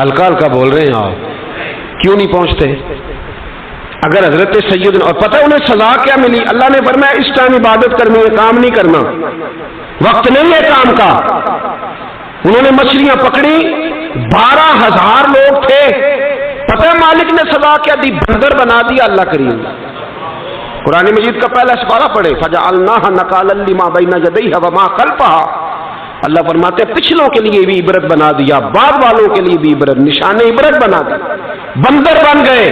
ہلکا ہلکا بول رہے ہیں آپ، کیوں نہیں پہنچتے؟ اگر حضرت سیدنا، اور پتہ انہیں سزا کیا ملی؟ اللہ نے فرمایا اس ٹائم عبادت کرنی ہے، کام نہیں کرنا، وقت نہیں ہے کام کا. انہوں نے مچھلیاں پکڑی، 12,000 لوگ تھے. پتہ ہے مالک نے سزا کیا دی؟ بندر بنا دیا. اللہ کریم قرآن مجید کا پہلا سپارہ پڑھے، فَجَعَلْنَاهَا نَكَالًا لِمَا بَيْنَ يَدَيْهَا وَمَا خَلْفَهَا. اللہ فرماتے ہیں پچھلوں کے لیے بھی عبرت بنا دیا، بعد والوں کے لیے بھی عبرت، نشان عبرت بنا دیا. بندر بن گئے.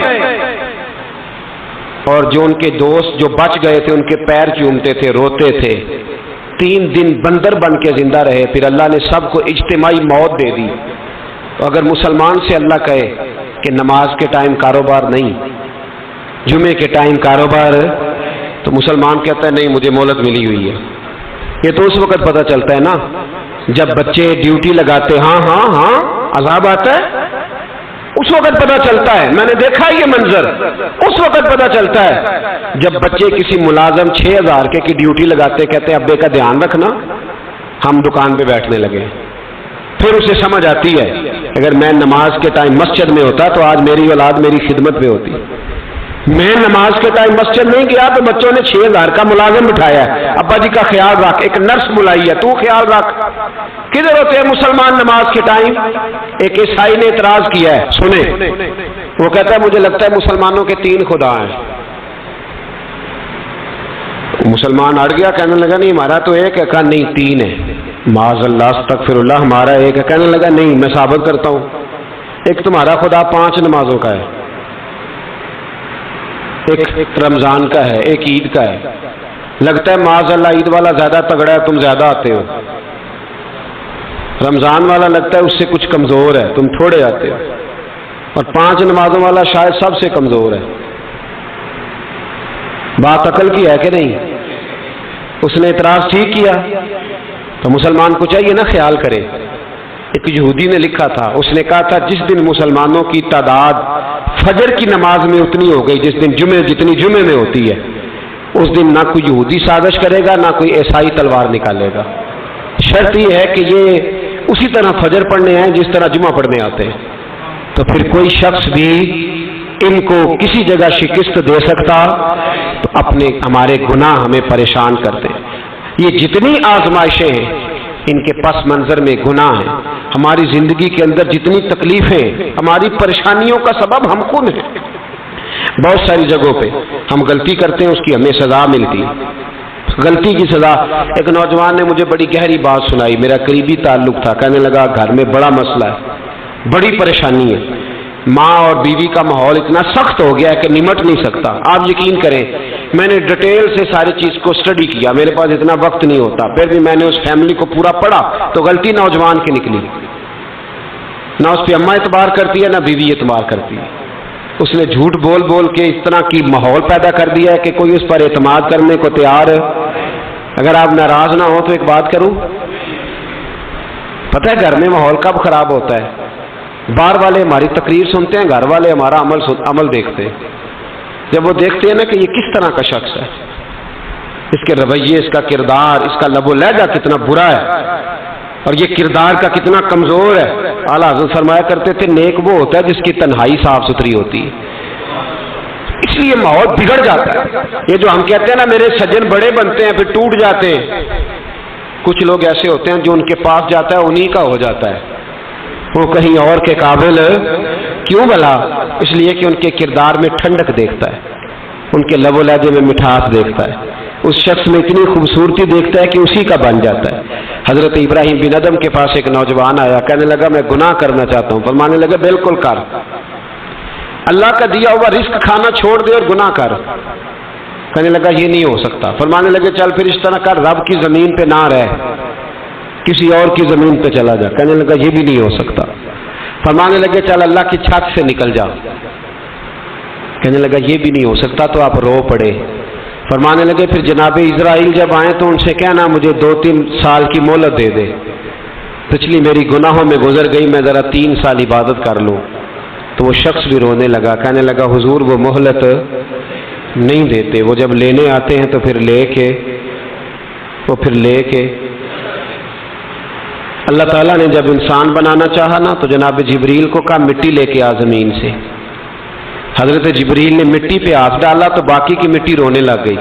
اور جو ان کے دوست جو بچ گئے تھے ان کے پیر چومتے تھے، روتے تھے. 3 دن بندر بن کے زندہ رہے. پھر اللہ نے سب کو اجتماعی موت دے دی. تو اگر مسلمان سے اللہ کہے کہ نماز کے ٹائم کاروبار نہیں، جمعے کے ٹائم کاروبار، تو مسلمان کہتا ہے نہیں مجھے مہلت ملی ہوئی ہے. یہ تو اس وقت پتہ چلتا ہے نا جب بچے ڈیوٹی لگاتے، ہاں عذاب آتا ہے، اس وقت پتہ چلتا ہے. میں نے دیکھا یہ منظر، اس وقت پتہ چلتا ہے جب بچے کسی ملازم 6,000 کی ڈیوٹی لگاتے، کہتے ابے کا دھیان رکھنا، ہم دکان پہ بیٹھنے لگے. پھر اسے سمجھ آتی ہے اگر میں نماز کے ٹائم مسجد میں ہوتا تو آج میری اولاد میری خدمت میں ہوتی. میں نماز کے ٹائم مسجد نہیں گیا تو بچوں نے 6,000 کا ملازم بٹھایا ہے. ابا جی کا خیال رکھ، ایک نرس بلائی ہے، تو خیال رکھ. کدھر ہوتے ہیں مسلمان نماز کے ٹائم؟ ایک عیسائی نے اعتراض کیا ہے، سنیں. وہ کہتا ہے مجھے لگتا ہے مسلمانوں کے 3 خدا ہیں. مسلمان اڑ گیا، کہنے لگا نہیں ہمارا تو ایک ہے. کہا نہیں 3 ہے. معاذ اللہ استغفر اللہ، ہمارا ایک ہے. کہنے لگا نہیں میں ثابت کرتا ہوں. ایک تمہارا خدا 5 نمازوں کا ہے، ایک رمضان کا ہے، ایک عید کا ہے. لگتا ہے معاذ اللہ عید والا زیادہ تگڑا ہے، تم زیادہ آتے ہو. رمضان والا لگتا ہے اس سے کچھ کمزور ہے، تم تھوڑے آتے ہو. اور 5 نمازوں والا شاید سب سے کمزور ہے. بات عقل کی ہے کہ نہیں؟ اس نے اعتراض ٹھیک کیا. تو مسلمان کو چاہیے نا خیال کرے. ایک یہودی نے لکھا تھا، اس نے کہا تھا جس دن مسلمانوں کی تعداد فجر کی نماز میں اتنی ہو گئی جس دن جتنی جمعے میں ہوتی ہے، اس دن نہ کوئی یہودی سازش کرے گا نہ کوئی عیسائی تلوار نکالے گا. شرط یہ ہے کہ یہ اسی طرح فجر پڑھنے ہیں جس طرح جمعہ پڑھنے آتے ہیں. تو پھر کوئی شخص بھی ان کو کسی جگہ شکست دے سکتا تو ہمارے گناہ ہمیں پریشان کرتے. یہ جتنی آزمائشیں ہیں ان کے پس منظر میں گناہ ہیں. ہماری زندگی کے اندر جتنی تکلیفیں، ہماری پریشانیوں کا سبب ہم خود ہیں. بہت ساری جگہوں پہ ہم غلطی کرتے ہیں، اس کی ہمیں سزا ملتی ہے. غلطی کی سزا. ایک نوجوان نے مجھے بڑی گہری بات سنائی، میرا قریبی تعلق تھا. کہنے لگا گھر میں بڑا مسئلہ ہے، بڑی پریشانی ہے، ماں اور بیوی کا ماحول اتنا سخت ہو گیا ہے کہ نمٹ نہیں سکتا. آپ یقین کریں میں نے ڈیٹیل سے ساری چیز کو اسٹڈی کیا، میرے پاس اتنا وقت نہیں ہوتا، پھر بھی میں نے اس فیملی کو پورا پڑھا تو غلطی نوجوان کی نکلی. نہ اس پہ اماں اعتبار کرتی ہے نہ بیوی اعتبار کرتی ہے. اس نے جھوٹ بول بول کے اس طرح کی ماحول پیدا کر دیا ہے کہ کوئی اس پر اعتماد کرنے کو تیار ہے. اگر آپ ناراض نہ ہو تو ایک بات کروں، پتہ ہے گھر میں ماحول کب خراب ہوتا ہے؟ باہر والے ہماری تقریر سنتے ہیں، گھر والے ہمارا عمل دیکھتے ہیں. جب وہ دیکھتے ہیں نا کہ یہ کس طرح کا شخص ہے، اس کے رویے، اس کا کردار، اس کا لب و لہجہ کتنا برا ہے اور یہ کردار کا کتنا کمزور ہے. اعلیٰ حضرت فرمایا کرتے تھے نیک وہ ہوتا ہے جس کی تنہائی صاف ستھری ہوتی ہے. اس لیے ماحول بگڑ جاتا ہے. یہ جو ہم کہتے ہیں نا میرے سجن بڑے بنتے ہیں پھر ٹوٹ جاتے ہیں، کچھ لوگ ایسے ہوتے ہیں جو ان کے پاس جاتا ہے انہی کا ہو جاتا ہے، وہ کہیں اور کے قابل کیوں بھلا؟ اس لیے کہ ان کے کردار میں ٹھنڈک دیکھتا ہے، ان کے لب و لہجے میں مٹھاس دیکھتا ہے، اس شخص میں اتنی خوبصورتی دیکھتا ہے کہ اسی کا بن جاتا ہے. حضرت ابراہیم بن ادم کے پاس ایک نوجوان آیا، کہنے لگا میں گناہ کرنا چاہتا ہوں. فرمانے لگا بالکل کر، اللہ کا دیا ہوا رزق کھانا چھوڑ دے اور گناہ کر. کہنے لگا یہ نہیں ہو سکتا. فرمانے لگے چل پھر اس طرح کر، رب کی زمین پہ نہ رہ، کسی اور کی زمین پہ چلا جا. کہنے لگا یہ بھی نہیں ہو سکتا. فرمانے لگے چل اللہ کی چھت سے نکل جا. کہنے لگا یہ بھی نہیں ہو سکتا. تو آپ رو پڑے. فرمانے لگے پھر جناب اسرائیل جب آئیں تو ان سے کہنا مجھے 2-3 سال کی مہلت دے دے، پچھلی میری گناہوں میں گزر گئی، میں ذرا 3 سال عبادت کر لوں. تو وہ شخص بھی رونے لگا، کہنے لگا حضور وہ مہلت نہیں دیتے، وہ جب لینے آتے ہیں تو پھر لے کے اللہ تعالیٰ نے جب انسان بنانا چاہا نا تو جناب جبریل کو کہا مٹی لے کے آ زمین سے. حضرت جبریل نے مٹی پہ ہاتھ ڈالا تو باقی کی مٹی رونے لگ گئی،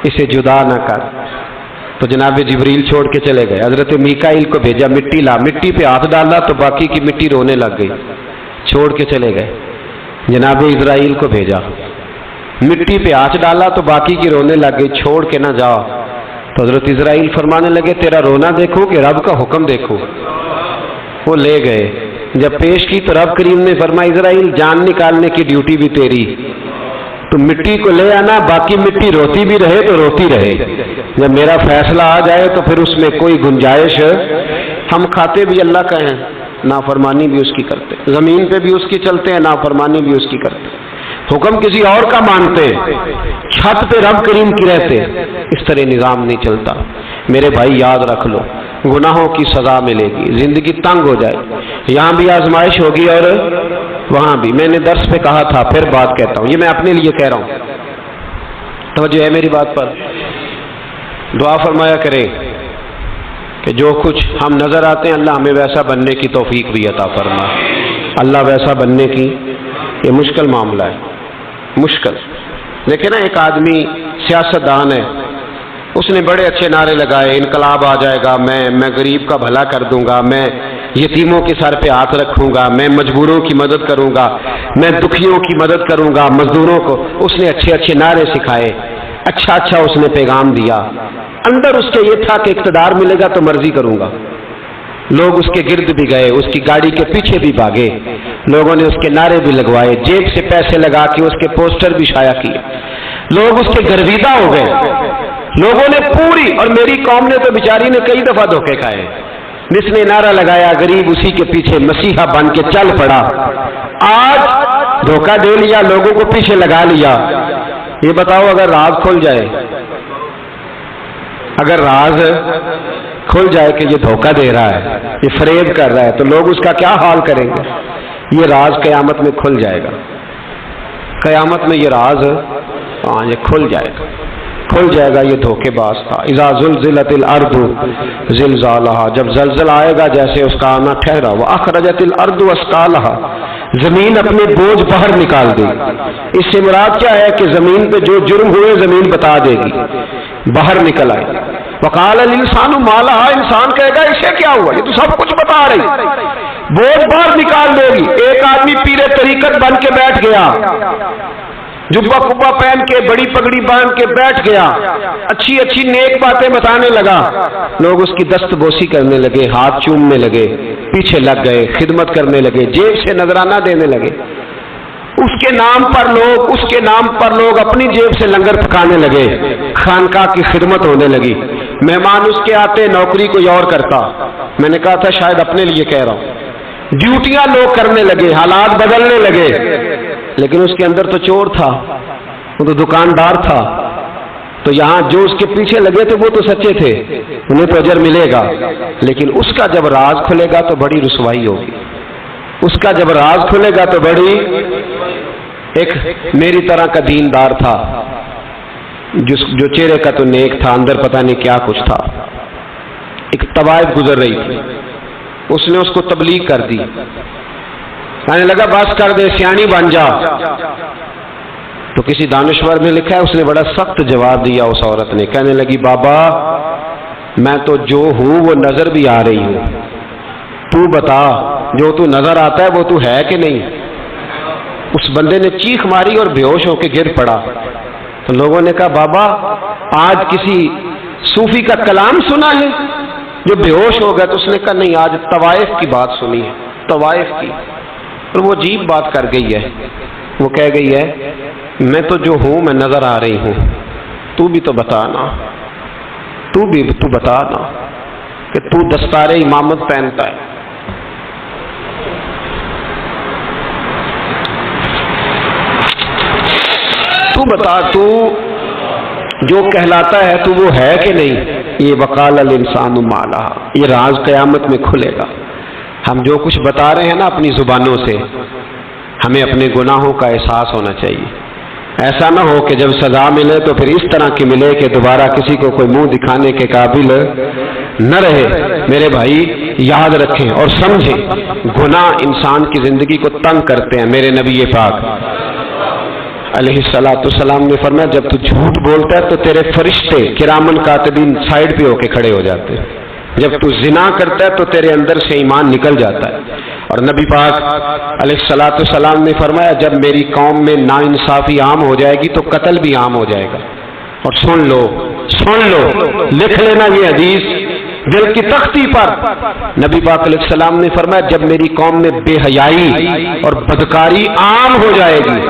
اسے جدا نہ کر. تو جناب جبریل چھوڑ کے چلے گئے. حضرت میکائیل کو بھیجا مٹی لا، مٹی پہ ہاتھ ڈالا تو باقی کی مٹی رونے لگ گئی، چھوڑ کے چلے گئے. جناب اسرائیل کو بھیجا، مٹی پہ ہاتھ ڈالا تو باقی کی رونے لگ گئی، چھوڑ کے نہ جاؤ. تو حضرت اسرائیل فرمانے لگے تیرا رونا دیکھو کہ رب کا حکم دیکھو. وہ لے گئے، جب پیش کی تو رب کریم نے فرمایا اسرائیل جان نکالنے کی ڈیوٹی بھی تیری، تو مٹی کو لے آنا، باقی مٹی روتی بھی رہے تو روتی رہے. جب میرا فیصلہ آ جائے تو پھر اس میں کوئی گنجائش، ہم کھاتے بھی اللہ کا ہیں، نافرمانی بھی اس کی کرتے، زمین پہ بھی اس کی چلتے ہیں، نافرمانی بھی اس کی کرتے، حکم کسی اور کا مانتے، چھت پہ رب کریم کی رہتے. اس طرح نظام نہیں چلتا. میرے بھائی یاد رکھ لو گناہوں کی سزا ملے گی، زندگی تنگ ہو جائے، یہاں بھی آزمائش ہوگی اور وہاں بھی. میں نے درس پہ کہا تھا، پھر بات کہتا ہوں، یہ میں اپنے لیے کہہ رہا ہوں، توجہ ہے میری بات پر. دعا فرمایا کرے کہ جو کچھ ہم نظر آتے ہیں اللہ ہمیں ویسا بننے کی توفیق بھی عطا فرما. اللہ ویسا بننے کی، یہ مشکل معاملہ ہے، مشکل. دیکھیں نا ایک آدمی سیاستدان ہے، اس نے بڑے اچھے نعرے لگائے، انقلاب آ جائے گا، میں غریب کا بھلا کر دوں گا، میں یتیموں کے سر پہ ہاتھ رکھوں گا، میں مجبوروں کی مدد کروں گا، میں دکھیوں کی مدد کروں گا، مزدوروں کو. اس نے اچھے اچھے نعرے سکھائے، اچھا اس نے پیغام دیا. اندر اس کے یہ تھا کہ اقتدار ملے گا تو مرضی کروں گا. لوگ اس کے گرد بھی گئے، اس کی گاڑی کے پیچھے بھی بھاگے، لوگوں نے اس کے نعرے بھی لگوائے، جیب سے پیسے لگا کے اس کے پوسٹر بھی شائع کیے. لوگ اس کے گرویدہ ہو گئے، لوگوں نے پوری، اور میری قوم نے تو بیچاری نے کئی دفعہ دھوکے کھائے. جس نے نعرہ لگایا غریب اسی کے پیچھے مسیحا بن کے چل پڑا. آج دھوکہ دے لیا، لوگوں کو پیچھے لگا لیا. یہ بتاؤ اگر راز کھل جائے، اگر راز کھل جائے کہ یہ دھوکہ دے رہا ہے، یہ فریب کر رہا ہے، تو لوگ اس کا کیا حال کریں گے؟ یہ راز قیامت میں کھل جائے گا. قیامت میں یہ راز یہ کھل جائے گا. یہ دھوکے باز تھا. اذا زلزلت الارض زلزالها، جب زلزلہ آئے گا جیسے اس کا آنا ٹھہرا. واخرجت الارض اثقالها، زمین اپنے بوجھ باہر نکال دے. اس سے مراد کیا ہے کہ زمین پہ جو جرم ہوئے زمین بتا دے گی، باہر نکل آئے. وقال الانسان ما لها، انسان کہے گا اسے کیا ہوا، یہ تو سب کچھ بتا رہی. بوجھ باہر نکال دے گی. ایک آدمی پیر طریقت بن کے بیٹھ گیا، جبہ کبا پہن کے بڑی پگڑی باندھ کے بیٹھ گیا، اچھی اچھی نیک باتیں بتانے لگا. لوگ اس کی دست بوسی کرنے لگے، ہاتھ چومنے لگے، پیچھے لگ گئے، خدمت کرنے لگے، جیب سے نذرانہ دینے لگے. اس کے نام پر لوگ اپنی جیب سے لنگر پکانے لگے، خانقاہ کی خدمت ہونے لگی. مہمان اس کے آتے، نوکری کوئی اور کرتا. میں نے کہا تھا شاید اپنے لیے کہہ رہا ہوں، ڈیوٹیاں لوگ کرنے لگے، حالات بدلنے لگے، لیکن اس کے اندر تو چور تھا، وہ تو دکاندار تھا، تو یہاں جو اس کے پیچھے لگے تھے وہ تو سچے تھے، انہیں تو اجر ملے گا، لیکن اس کا جب راز کھلے گا تو بڑی رسوائی ہوگی، اس کا جب راز کھلے گا تو بڑی۔ ایک میری طرح کا دیندار تھا جو چہرے کا تو نیک تھا، اندر پتہ نہیں کیا کچھ تھا، ایک طوائف گزر رہی تھی، اس نے اس کو تبلیغ کر دی، کہنے لگا بس کر دے، سیانی بن جا۔ تو کسی دانشور نے لکھا ہے اس نے بڑا سخت جواب دیا اس عورت نے، کہنے لگی بابا میں تو جو ہوں وہ نظر بھی آ رہی ہوں، تو بتا جو تو نظر آتا ہے وہ تو ہے کہ نہیں؟ اس بندے نے چیخ ماری اور بے ہوش ہو کے گر پڑا۔ تو لوگوں نے کہا بابا آج کسی صوفی کا کلام سنا ہے جو بے ہوش ہو گیا؟ تو اس نے کہا نہیں، آج طوائف کی بات سنی ہے، طوائف کی۔ اور وہ عجیب بات کر گئی ہے، وہ کہہ گئی ہے میں تو جو ہوں میں نظر آ رہی ہوں، تو بھی تو بتانا، تو بتانا کہ تو دستار امامت پہنتا ہے۔ تو بتا تو جو کہلاتا ہے تو وہ ہے کہ نہیں؟ یہ وقال الانسان ما لہا، یہ راز قیامت میں کھلے گا۔ ہم جو کچھ بتا رہے ہیں نا اپنی زبانوں سے، ہمیں اپنے گناہوں کا احساس ہونا چاہیے۔ ایسا نہ ہو کہ جب سزا ملے تو پھر اس طرح کی ملے کہ دوبارہ کسی کو کوئی منہ دکھانے کے قابل نہ رہے۔ میرے بھائی یاد رکھیں اور سمجھیں، گناہ انسان کی زندگی کو تنگ کرتے ہیں۔ میرے نبی پاک علیہ الصلوۃ والسلام نے فرمایا جب تو جھوٹ بولتا ہے تو تیرے فرشتے کرامن کاتبین سائڈ پہ ہو کے کھڑے ہو جاتے ہیں، جب تو زنا کرتا ہے تو تیرے اندر سے ایمان نکل جاتا ہے۔ اور نبی پاک علیہ الصلوۃ والسلام نے فرمایا جب میری قوم میں ناانصافی عام ہو جائے گی تو قتل بھی عام ہو جائے گا۔ اور سن لو لکھ لینا یہ حدیث دل کی تختی پر، نبی پاک علیہ السلام نے فرمایا جب میری قوم میں بے حیائی اور بدکاری عام ہو جائے گی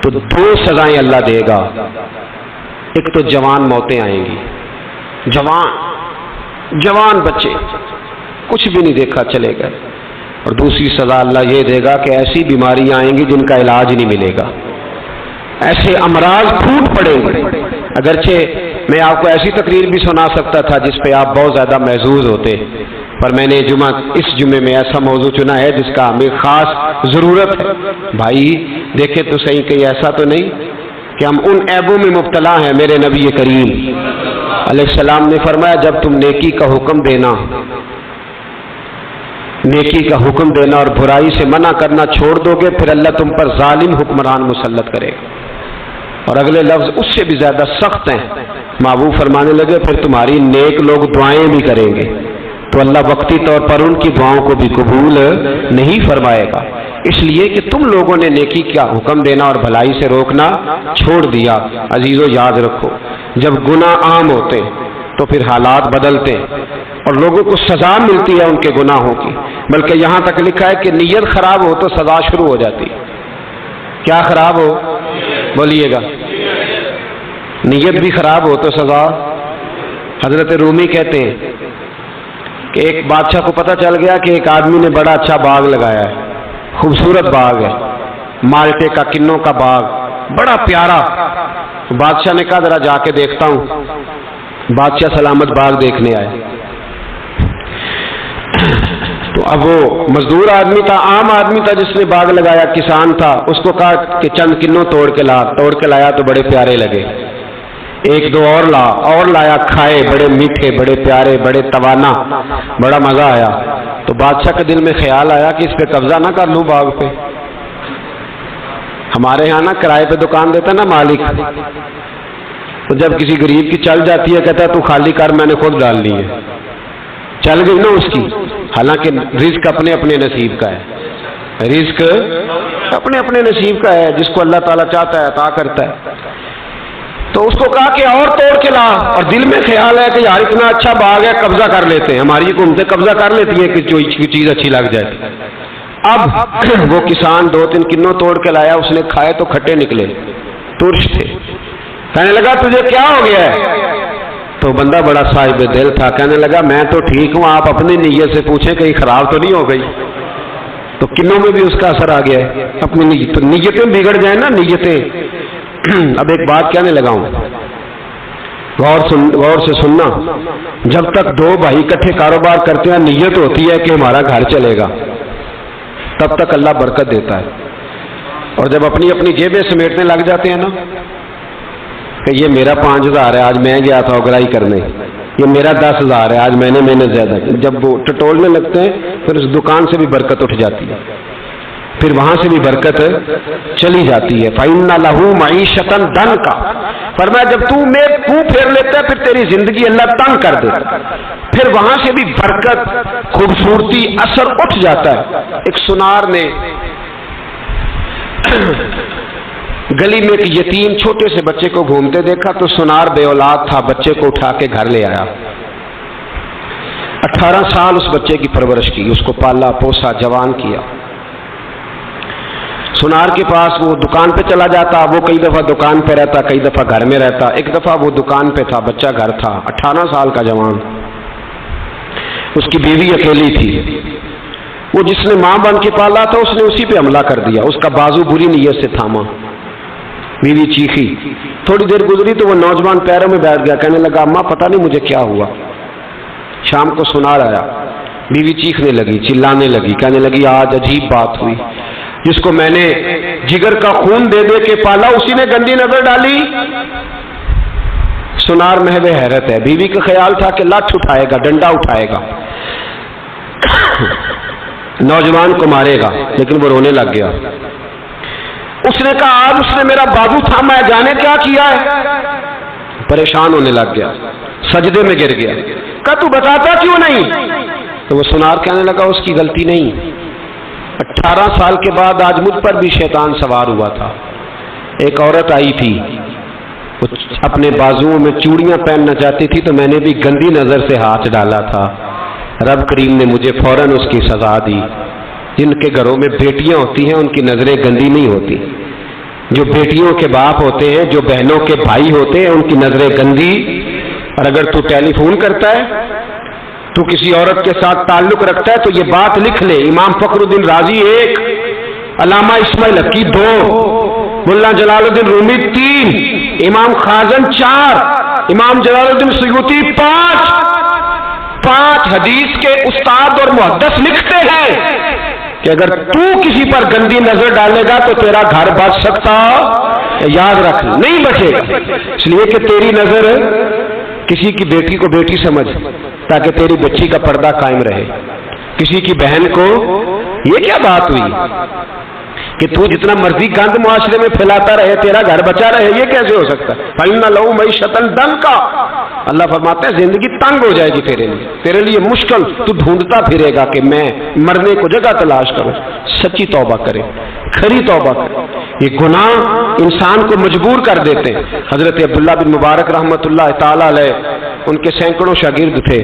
تو دو سزائیں اللہ دے گا، ایک تو جوان موتیں آئیں گی، جوان بچے کچھ بھی نہیں دیکھا چلے گا، اور دوسری سزا اللہ یہ دے گا کہ ایسی بیماریاں آئیں گی جن کا علاج نہیں ملے گا، ایسے امراض پھوٹ پڑیں گے۔ اگرچہ میں آپ کو ایسی تقریر بھی سنا سکتا تھا جس پہ آپ بہت زیادہ محظوظ ہوتے، پر میں نے اس جمعے میں ایسا موضوع چنا ہے جس کا ہمیں خاص ضرورت ہے۔ بھائی دیکھیں تو صحیح کہیں ایسا تو نہیں کہ ہم ان عیبوں میں مبتلا ہیں۔ میرے نبی کریم علیہ السلام نے فرمایا جب تم نیکی کا حکم دینا اور برائی سے منع کرنا چھوڑ دو گے پھر اللہ تم پر ظالم حکمران مسلط کرے گا۔ اور اگلے لفظ اس سے بھی زیادہ سخت ہیں، محبوب فرمانے لگے پھر تمہاری نیک لوگ دعائیں بھی کریں گے تو اللہ وقتی طور پر ان کی دعاؤں کو بھی قبول نہیں فرمائے گا، اس لیے کہ تم لوگوں نے نیکی کا حکم دینا اور بھلائی سے روکنا چھوڑ دیا۔ عزیزو یاد رکھو جب گناہ عام ہوتے تو پھر حالات بدلتے اور لوگوں کو سزا ملتی ہے ان کے گناہوں کی، بلکہ یہاں تک لکھا ہے کہ نیت خراب ہو تو سزا شروع ہو جاتی۔ کیا خراب ہو؟ بولیے گا۔ نیت بھی خراب ہو تو سزا۔ حضرت رومی کہتے ہیں کہ ایک بادشاہ کو پتہ چل گیا کہ ایک آدمی نے بڑا اچھا باغ لگایا ہے، خوبصورت باغ ہے، مالٹے کا کنوں کا باغ بڑا پیارا۔ بادشاہ نے کہا ذرا جا کے دیکھتا ہوں۔ بادشاہ سلامت باغ دیکھنے آئے تو اب وہ مزدور آدمی تھا، عام آدمی تھا جس نے باغ لگایا، کسان تھا، اس کو کہا کہ چند کنوں توڑ کے لایا تو بڑے پیارے لگے، ایک دو اور لایا، کھائے، بڑے میٹھے، بڑے پیارے، بڑے توانا، بڑا مزہ آیا۔ تو بادشاہ کے دل میں خیال آیا کہ اس پہ قبضہ نہ کر لوں باغ پہ۔ ہمارے یہاں نا کرائے پہ دکان دیتا نا مالک، تو جب کسی غریب کی چل جاتی ہے کہتا ہے تو خالی کر، میں نے خود ڈال لی ہے، چل گئی نا اس کی۔ حالانکہ رزق اپنے اپنے نصیب کا ہے، رزق اپنے اپنے نصیب کا ہے، جس کو اللہ تعالیٰ چاہتا ہے عطا کرتا ہے۔ تو اس کو کہا کہ اور توڑ کے لا، اور دل میں خیال ہے کہ یار اتنا اچھا باغ ہے قبضہ کر لیتے ہیں، ہماری حکومتیں قبضہ کر لیتی ہیں کہ جو چیز اچھی لگ جائے۔ اب وہ کسان دو تین کنوں توڑ کے لایا، اس نے کھائے تو کھٹے نکلے، ترش تھے۔ کہنے لگا تجھے کیا ہو گیا ہے؟ تو بندہ بڑا صاحب دل تھا، کہنے لگا میں تو ٹھیک ہوں، آپ اپنی نیت سے پوچھیں کہیں خراب تو نہیں ہو گئی؟ تو کنوں میں بھی اس کا اثر آ گیا ہے، اپنی نیت، تو نیتیں بگڑ جائیں نا نیتیں۔ اب ایک بات کہنے لگا ہوں، غور سے سننا، جب تک دو بھائی اکٹھے کاروبار کرتے ہیں نیت ہوتی ہے کہ ہمارا گھر چلے گا، تب تک اللہ برکت دیتا ہے، اور جب اپنی اپنی جیبیں سمیٹنے لگ جاتے ہیں نا کہ یہ میرا 5,000 ہے، آج میں گیا تھا اگرائی کرنے، یہ میرا 10,000 ہے، آج میں نے محنت زیادہ کی، جب وہ ٹٹولنے لگتے ہیں پھر اس دکان سے بھی برکت اٹھ جاتی ہے، پھر وہاں سے بھی برکت چلی جاتی ہے۔ فَإِنَّ لَهُ مَعِيشَةً ضَنْكَ، فرمایا جب تو میں منہ پھیر لیتا ہے پھر تیری زندگی اللہ تنگ کر دیتا، پھر وہاں سے بھی برکت، خوبصورتی، اثر اٹھ جاتا ہے۔ ایک سنار نے گلی میں ایک یتیم چھوٹے سے بچے کو گھومتے دیکھا تو سنار بے اولاد تھا، بچے کو اٹھا کے گھر لے آیا، 18 سال اس بچے کی پرورش کی، اس کو پالا پوسا، جوان کیا۔ سنار کے پاس وہ دکان پہ چلا جاتا، وہ کئی دفعہ دکان پہ رہتا، کئی دفعہ گھر میں رہتا، ایک دفعہ وہ دکان پہ تھا، بچہ گھر تھا، 18 سال کا جوان، اس کی بیوی اکیلی تھی، وہ جس نے ماں بن کے پالا تھا اس نے اسی پہ حملہ کر دیا، اس کا بازو بری نیت سے تھاما، بیوی چیخی، تھوڑی دیر گزری تو وہ نوجوان پیروں میں بیٹھ گیا، کہنے لگا اماں پتہ نہیں مجھے کیا ہوا۔ شام کو سنار آیا، بیوی چیخنے لگی، چلانے لگی، کہنے لگی آج عجیب بات ہوئی، جس کو میں نے جگر کا خون دے دے کے پالا اسی نے گندی نظر ڈالی۔ سنار محو حیرت ہے، بیوی کا خیال تھا کہ لاٹھ اٹھائے گا، ڈنڈا اٹھائے گا، نوجوان کو مارے گا، لیکن وہ رونے لگ گیا۔ اس نے کہا آج اس نے میرا بازو تھاما ہے، جانے کیا کیا ہے، پریشان ہونے لگ گیا، سجدے میں گر گیا، کہا تو بتاتا کیوں نہیں؟ تو وہ سنار کہنے لگا اس کی غلطی نہیں، 18 سال کے بعد آج مجھ پر بھی شیطان سوار ہوا تھا، ایک عورت آئی تھی، وہ اپنے بازوؤں میں چوڑیاں پہننا چاہتی تھی تو میں نے بھی گندی نظر سے ہاتھ ڈالا تھا، رب کریم نے مجھے فوراً اس کی سزا دی۔ جن کے گھروں میں بیٹیاں ہوتی ہیں ان کی نظریں گندی نہیں ہوتی، جو بیٹیوں کے باپ ہوتے ہیں، جو بہنوں کے بھائی ہوتے ہیں، ان کی نظریں گندی۔ اور اگر تو ٹیلی فون کرتا ہے، تو کسی عورت کے ساتھ تعلق رکھتا ہے تو یہ بات لکھ لے، امام فخر الدین رازی 1، علامہ اسماعیل حقی 2، ملا جلال الدین رومی 3، امام خازن 4، امام جلال الدین سیوطی 5 حدیث کے استاد اور محدث لکھتے ہیں کہ اگر تو کسی پر گندی نظر ڈالے گا تو تیرا گھر بچ سکتا، یاد رکھ نہیں بچے گا، اس لیے کہ تیری نظر کسی کی بیٹی کو بیٹی سمجھ تاکہ تیری بچی کا پردہ قائم رہے، کسی کی بہن کو، یہ کیا بات ہوئی کہ تو جتنا مرضی گند معاشرے میں پھیلاتا رہے تیرا گھر بچا رہے، یہ کیسے ہو سکتا ہے؟ فَإِنَّ لَهُ مَعِيشَةً ضَنْكَ، اللہ فرماتا ہے زندگی تنگ ہو جائے گی تیرے لیے مشکل، تو ڈھونڈتا پھرے گا کہ میں مرنے کو جگہ تلاش کروں۔ سچی توبہ کرے، کھری توبہ کرے، یہ گناہ انسان کو مجبور کر دیتے ہیں۔ حضرت عبداللہ بن مبارک رحمۃ اللہ تعالی علیہ، ان کے سینکڑوں شاگرد تھے،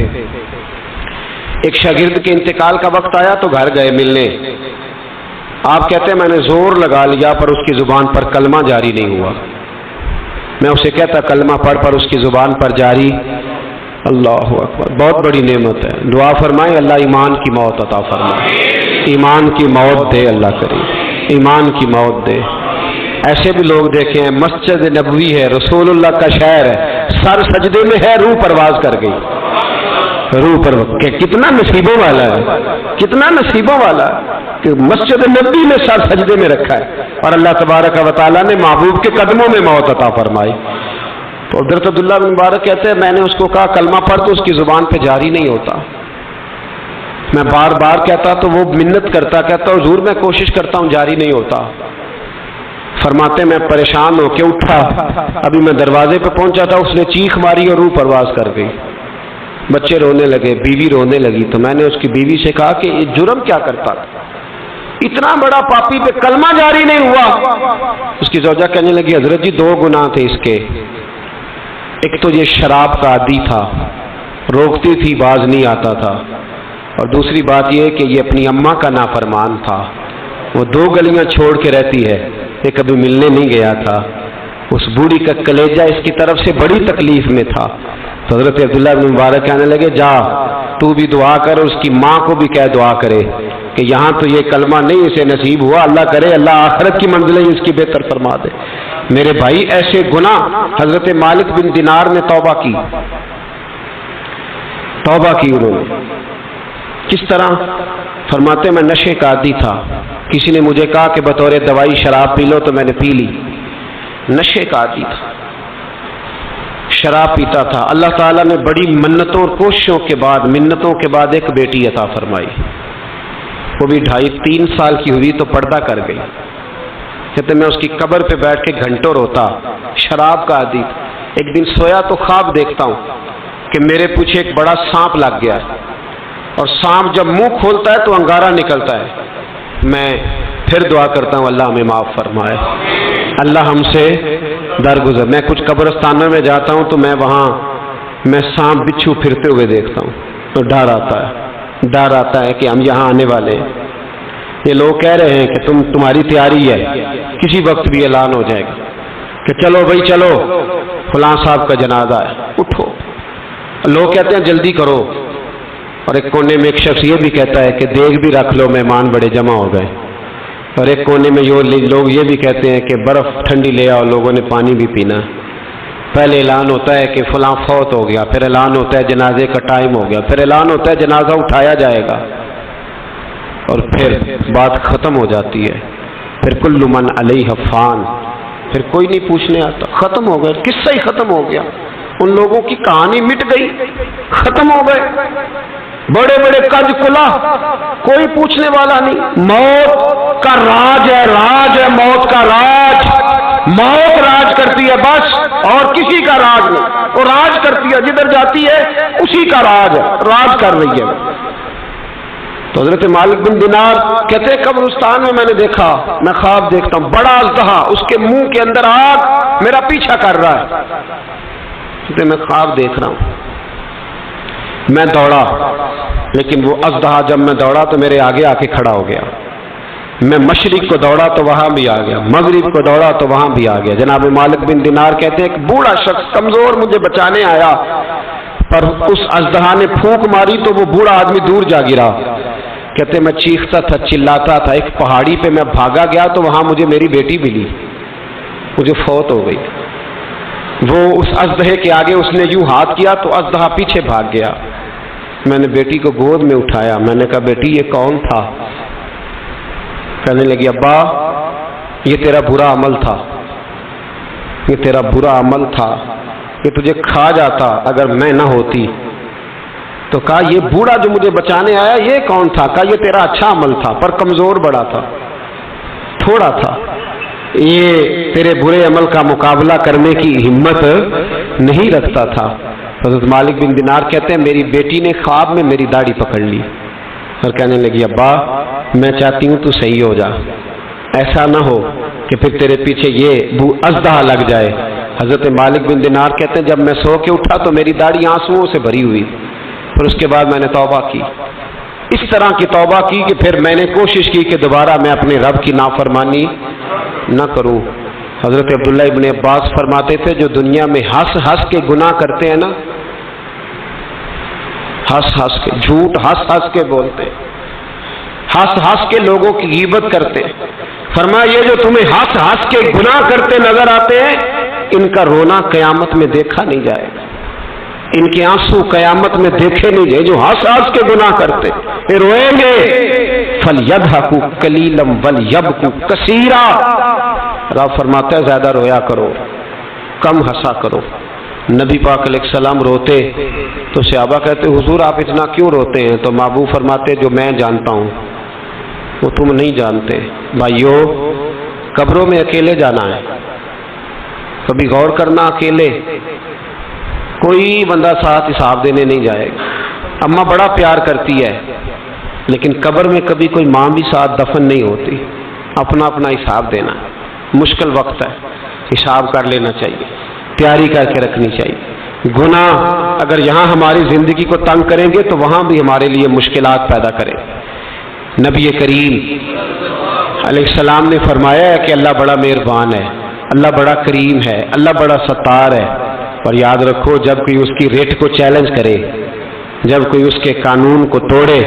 ایک شاگرد کے انتقال کا وقت آیا تو گھر گئے ملنے، آپ کہتے ہیں میں نے زور لگا لیا پر اس کی زبان پر کلمہ جاری نہیں ہوا، میں اسے کہتا کلمہ پڑھ پر اس کی زبان پر جاری، اللہ اکبر، بہت بڑی نعمت ہے، دعا فرمائیں اللہ ایمان کی موت عطا فرمائے، ایمان کی موت دے اللہ کریم، ایمان کی موت دے۔ ایسے بھی لوگ دیکھے ہیں، مسجد نبوی ہے، رسول اللہ کا شہر ہے، سر سجدے میں ہے، روح پرواز کر گئی، روح پر کتنا نصیبوں والا ہے، کتنا نصیبوں والا ہے کہ مسجد نبی میں سر سجدے میں رکھا ہے، اور اللہ تبارک و تعالیٰ نے محبوب کے قدموں میں موت عطا فرمائی۔ تو حضرت عبداللہ بن مبارک کہتے ہیں میں نے اس کو کہا کلمہ پڑھ تو اس کی زبان پہ جاری نہیں ہوتا، میں بار بار کہتا تو وہ منت کرتا، کہتا حضور میں کوشش کرتا ہوں جاری نہیں ہوتا۔ فرماتے میں پریشان ہو کے اٹھا، ابھی میں دروازے پہ پہنچا تھا، اس نے چیخ ماری اور روح پرواز کر گئی، بچے رونے لگے، بیوی رونے لگی، تو میں نے اس کی بیوی سے کہا کہ یہ جرم کیا کرتا تھا، اتنا بڑا پاپی پہ کلمہ جاری نہیں ہوا۔ اس کی زوجہ کہنے لگی حضرت جی 2 گناہ تھے اس کے، ایک تو یہ شراب کا عادی تھا، روکتی تھی باز نہیں آتا تھا، اور دوسری بات یہ کہ یہ اپنی اماں کا نافرمان تھا، وہ 2 گلیاں چھوڑ کے رہتی ہے، یہ کبھی ملنے نہیں گیا تھا، اس بوڑھی کا کلیجہ اس کی طرف سے بڑی تکلیف میں تھا۔ تو حضرت عبداللہ بن مبارک کہنے لگے جا تو بھی دعا کر اور اس کی ماں کو بھی کہہ دعا کرے کہ یہاں تو یہ کلمہ نہیں اسے نصیب ہوا، اللہ کرے اللہ آخرت کی منزلیں اس کی بہتر فرما دے۔ میرے بھائی ایسے گناہ حضرت مالک بن دینار نے توبہ کی انہوں نے۔ کس طرح؟ فرماتے میں نشے کا عادی تھا، کسی نے مجھے کہا کہ بطور دوائی شراب پی لو تو میں نے پی لی، نشے کا عادی تھا، شراب پیتا تھا۔ اللہ تعالیٰ نے بڑی منتوں اور کوششوں کے بعد، منتوں کے بعد ایک بیٹی عطا فرمائی، وہ بھی 2.5-3 سال کی ہوئی تو پردہ کر گئی۔ کہتے میں اس کی قبر پہ بیٹھ کے گھنٹوں روتا، شراب کا عادی تھا۔ ایک دن سویا تو خواب دیکھتا ہوں کہ میرے پیچھے ایک بڑا سانپ لگ گیا ہے، اور سانپ جب منہ کھولتا ہے تو انگارہ نکلتا ہے۔ میں پھر دعا کرتا ہوں اللہ ہمیں معاف فرمائے، اللہ ہم سے درگزر۔ میں کچھ قبرستانوں میں جاتا ہوں تو میں سانپ بچھو پھرتے ہوئے دیکھتا ہوں تو ڈر آتا ہے کہ ہم یہاں آنے والے ہیں۔ یہ لوگ کہہ رہے ہیں کہ تمہاری تیاری ہے، کسی وقت بھی اعلان ہو جائے گا کہ چلو بھائی چلو فلاں صاحب کا جنازہ ہے، اٹھو۔ لوگ کہتے ہیں جلدی کرو، اور ایک کونے میں ایک شخص یہ بھی کہتا ہے کہ دیگ بھی رکھ لو، مہمان بڑے جمع ہو گئے۔ اور ایک کونے میں لوگ یہ بھی کہتے ہیں کہ برف ٹھنڈی لے آؤ، لوگوں نے پانی بھی پینا۔ پہلے اعلان ہوتا ہے کہ فلاں فوت ہو گیا، پھر اعلان ہوتا ہے جنازے کا ٹائم ہو گیا، پھر اعلان ہوتا ہے جنازہ اٹھایا جائے گا، اور پھر بات ختم ہو جاتی ہے۔ پھر کل من علیہ فان، پھر کوئی نہیں پوچھنے آتا، ختم ہو گیا، قصہ ہی ختم ہو گیا، ان لوگوں کی کہانی مٹ گئی، ختم ہو گئے۔ بڑے بڑے کج کلا، کوئی پوچھنے والا نہیں۔ موت کا راج ہے موت کا راج، موت راج کرتی ہے بس، اور کسی کا راج نہیں۔ وہ راج کرتی ہے، جدھر جاتی ہے اسی کا راج ہے، راج کر رہی ہے۔ تو حضرت مالک بن دینار کہتے ہیں قبرستان میں نے دیکھا، میں خواب دیکھتا ہوں بڑا اژدہا، اس کے منہ کے اندر آگ میرا پیچھا کر رہا ہے۔ کہتے میں خواب دیکھ رہا ہوں، میں دوڑا، لیکن وہ اژدہا جب میں دوڑا تو میرے آگے آ کے کھڑا ہو گیا۔ میں مشرق کو دوڑا تو وہاں بھی آ گیا، مغرب کو دوڑا تو وہاں بھی آ گیا۔ جناب مالک بن دینار کہتے ہیں ایک بوڑھا شخص کمزور مجھے بچانے آیا، پر اس اژدہا نے پھونک ماری تو وہ بوڑھا آدمی دور جا گرا۔ کہتے میں چیختا تھا، چلاتا تھا، ایک پہاڑی پہ میں بھاگا گیا تو وہاں مجھے میری بیٹی ملی، مجھے فوت ہو گئی۔ وہ اس اژدہے کے آگے اس نے یوں ہاتھ کیا تو اژدہا پیچھے بھاگ گیا۔ میں نے بیٹی کو گود میں اٹھایا، میں نے کہا بیٹی یہ کون تھا؟ کہنے لگی ابا یہ تیرا برا عمل تھا، یہ تیرا برا عمل تھا، کہ تجھے کھا جاتا اگر میں نہ ہوتی۔ تو کہا یہ بوڑھا جو مجھے بچانے آیا یہ کون تھا؟ کہا یہ تیرا اچھا عمل تھا، پر کمزور بڑا تھا، تھوڑا تھا، یہ تیرے برے عمل کا مقابلہ کرنے کی ہمت نہیں رکھتا تھا۔ حضرت مالک بن دینار کہتے ہیں میری بیٹی نے خواب میں میری داڑھی پکڑ لی اور کہنے لگی ابا میں چاہتی ہوں تو صحیح ہو جا، ایسا نہ ہو کہ پھر تیرے پیچھے یہ اژدہا لگ جائے۔ حضرت مالک بن دینار کہتے ہیں جب میں سو کے اٹھا تو میری داڑھی آنسوؤں سے بھری ہوئی، پھر اس کے بعد میں نے توبہ کی، اس طرح کی توبہ کی کہ پھر میں نے کوشش کی کہ دوبارہ میں اپنے رب کی نافرمانی نہ کروں۔ حضرت عبداللہ ابن عباس فرماتے تھے جو دنیا میں ہنس ہنس کے گناہ کرتے ہیں نا، ہنس ہنس کے جھوٹ ہنس ہنس کے بولتے، ہنس ہنس کے لوگوں کی غیبت کرتے، فرمایا یہ جو تمہیں ہنس ہنس کے گناہ کرتے نظر آتے ہیں ان کا رونا قیامت میں دیکھا نہیں جائے گا، ان کے آنسو قیامت میں دیکھے نہیں جائے۔ جو ہنس ہنس کے گناہ کرتے یہ روئیں گے، فَلْيَضْحَكُوا قَلِيلًا وَلْيَبْكُوا كَثِيرًا، رب فرماتا ہے زیادہ رویا کرو کم ہنسا کرو۔ نبی پاک علیہ السلام روتے تو صحابہ کہتے حضور آپ اتنا کیوں روتے ہیں؟ تو محبوب فرماتے جو میں جانتا ہوں وہ تم نہیں جانتے۔ بھائیو قبروں میں اکیلے جانا ہے، کبھی غور کرنا، اکیلے کوئی بندہ ساتھ حساب دینے نہیں جائے گا۔ اماں بڑا پیار کرتی ہے لیکن قبر میں کبھی کوئی ماں بھی ساتھ دفن نہیں ہوتی، اپنا اپنا حساب دینا، مشکل وقت ہے، حساب کر لینا چاہیے، تیاری کر کے رکھنی چاہیے۔ گناہ اگر یہاں ہماری زندگی کو تنگ کریں گے تو وہاں بھی ہمارے لیے مشکلات پیدا کریں۔ نبی کریم علیہ السلام نے فرمایا ہے کہ اللہ بڑا مہربان ہے، اللہ بڑا کریم ہے، اللہ بڑا ستار ہے، اور یاد رکھو جب کوئی اس کی ریٹ کو چیلنج کرے، جب کوئی اس کے قانون کو توڑے،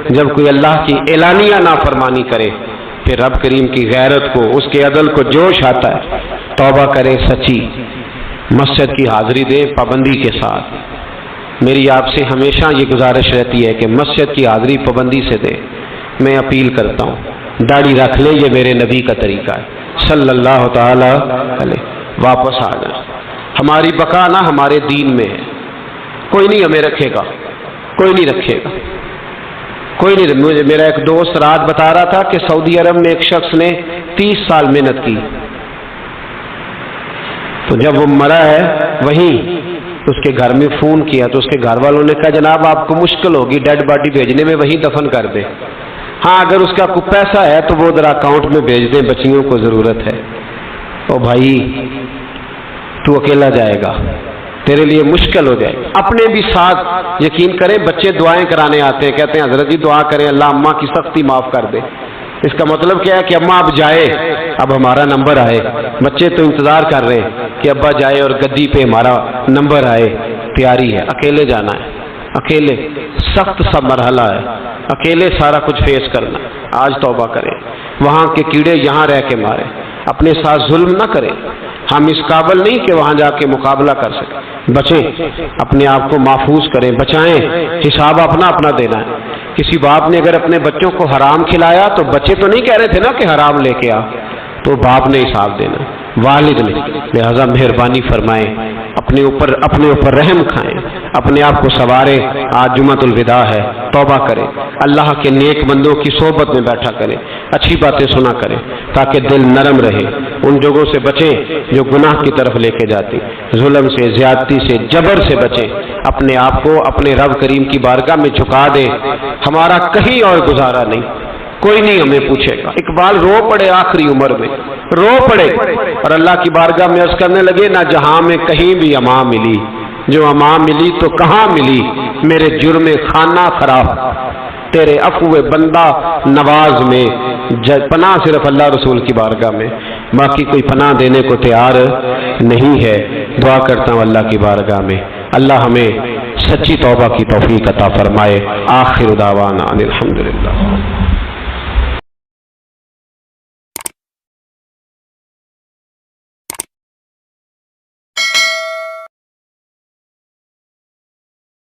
جب کوئی اللہ کی اعلانیہ نافرمانی کرے، پھر رب کریم کی غیرت کو، اس کے عدل کو جوش آتا ہے، توبہ کرے سچی، مسجد کی حاضری دے پابندی کے ساتھ۔ میری آپ سے ہمیشہ یہ گزارش رہتی ہے کہ مسجد کی حاضری پابندی سے دے۔ میں اپیل کرتا ہوں داڑھی رکھ لیں، یہ میرے نبی کا طریقہ ہے صلی اللہ تعالی علیہ۔ واپس آ جائیں، ہماری بقا نہ ہمارے دین میں ہے، کوئی نہیں ہمیں رکھے گا، کوئی نہیں رکھے گا، کوئی نہیں۔ مجھے میرا ایک دوست رات بتا رہا تھا کہ سعودی عرب میں ایک شخص نے 30 سال محنت کی، تو جب وہ مرا ہے وہیں اس کے گھر میں فون کیا تو اس کے گھر والوں نے کہا جناب آپ کو مشکل ہوگی ڈیڈ باڈی بھیجنے میں، وہیں دفن کر دیں۔ ہاں اگر اس کا کوئی پیسہ ہے تو وہ ذرا اکاؤنٹ میں بھیج دیں، بچیوں کو ضرورت ہے۔ او بھائی تو اکیلا جائے گا، تیرے لیے مشکل ہو جائے۔ اپنے بھی ساتھ یقین کریں، بچے دعائیں کرانے آتے ہیں، کہتے ہیں حضرت جی دعا کریں اللہ اماں کی سختی معاف کر دے۔ اس کا مطلب کیا ہے کہ اماں اب جائے، اب ہمارا نمبر آئے۔ بچے تو انتظار کر رہے ہیں کہ ابا جائے اور گدی پہ ہمارا نمبر آئے، تیاری ہے۔ اکیلے جانا ہے، اکیلے، سخت سا مرحلہ ہے، اکیلے سارا کچھ فیس کرنا۔ آج توبہ کریں، وہاں کے کیڑے یہاں رہ کے مارے، اپنے ساتھ ظلم نہ کریں۔ ہم اس قابل نہیں کہ وہاں جا کے مقابلہ کر سکیں، بچیں، اپنے آپ کو محفوظ کریں، بچائیں، حساب اپنا اپنا دینا ہے۔ کسی باپ نے اگر اپنے بچوں کو حرام کھلایا تو بچے تو نہیں کہہ رہے تھے نا کہ حرام لے کے آ، تو باپ نے حساب دینا، والد نے۔ لہذا مہربانی فرمائیں، اپنے اوپر رحم کھائیں، اپنے آپ کو سنواریں۔ آج جمعۃ الوداع ہے، توبہ کریں، اللہ کے نیک بندوں کی صحبت میں بیٹھا کریں، اچھی باتیں سنا کریں تاکہ دل نرم رہے۔ ان جگہوں سے بچیں جو گناہ کی طرف لے کے جاتی، ظلم سے، زیادتی سے، جبر سے بچیں۔ اپنے آپ کو اپنے رب کریم کی بارگاہ میں جھکا دیں، ہمارا کہیں اور گزارا نہیں، کوئی نہیں ہمیں پوچھے گا۔ اقبال رو پڑے آخری عمر میں، رو پڑے اور اللہ کی بارگاہ میں عرض کرنے لگے نہ جہاں میں کہیں بھی امان ملی، جو امان ملی تو کہاں ملی، میرے جرم خانہ خراب، تیرے عفو بندہ نواز میں پناہ صرف اللہ رسول کی بارگاہ میں، باقی کوئی پناہ دینے کو تیار نہیں ہے۔ دعا کرتا ہوں اللہ کی بارگاہ میں اللہ ہمیں سچی توبہ کی توفیق عطا فرمائے۔ آخر دعوانا ان الحمدللہ۔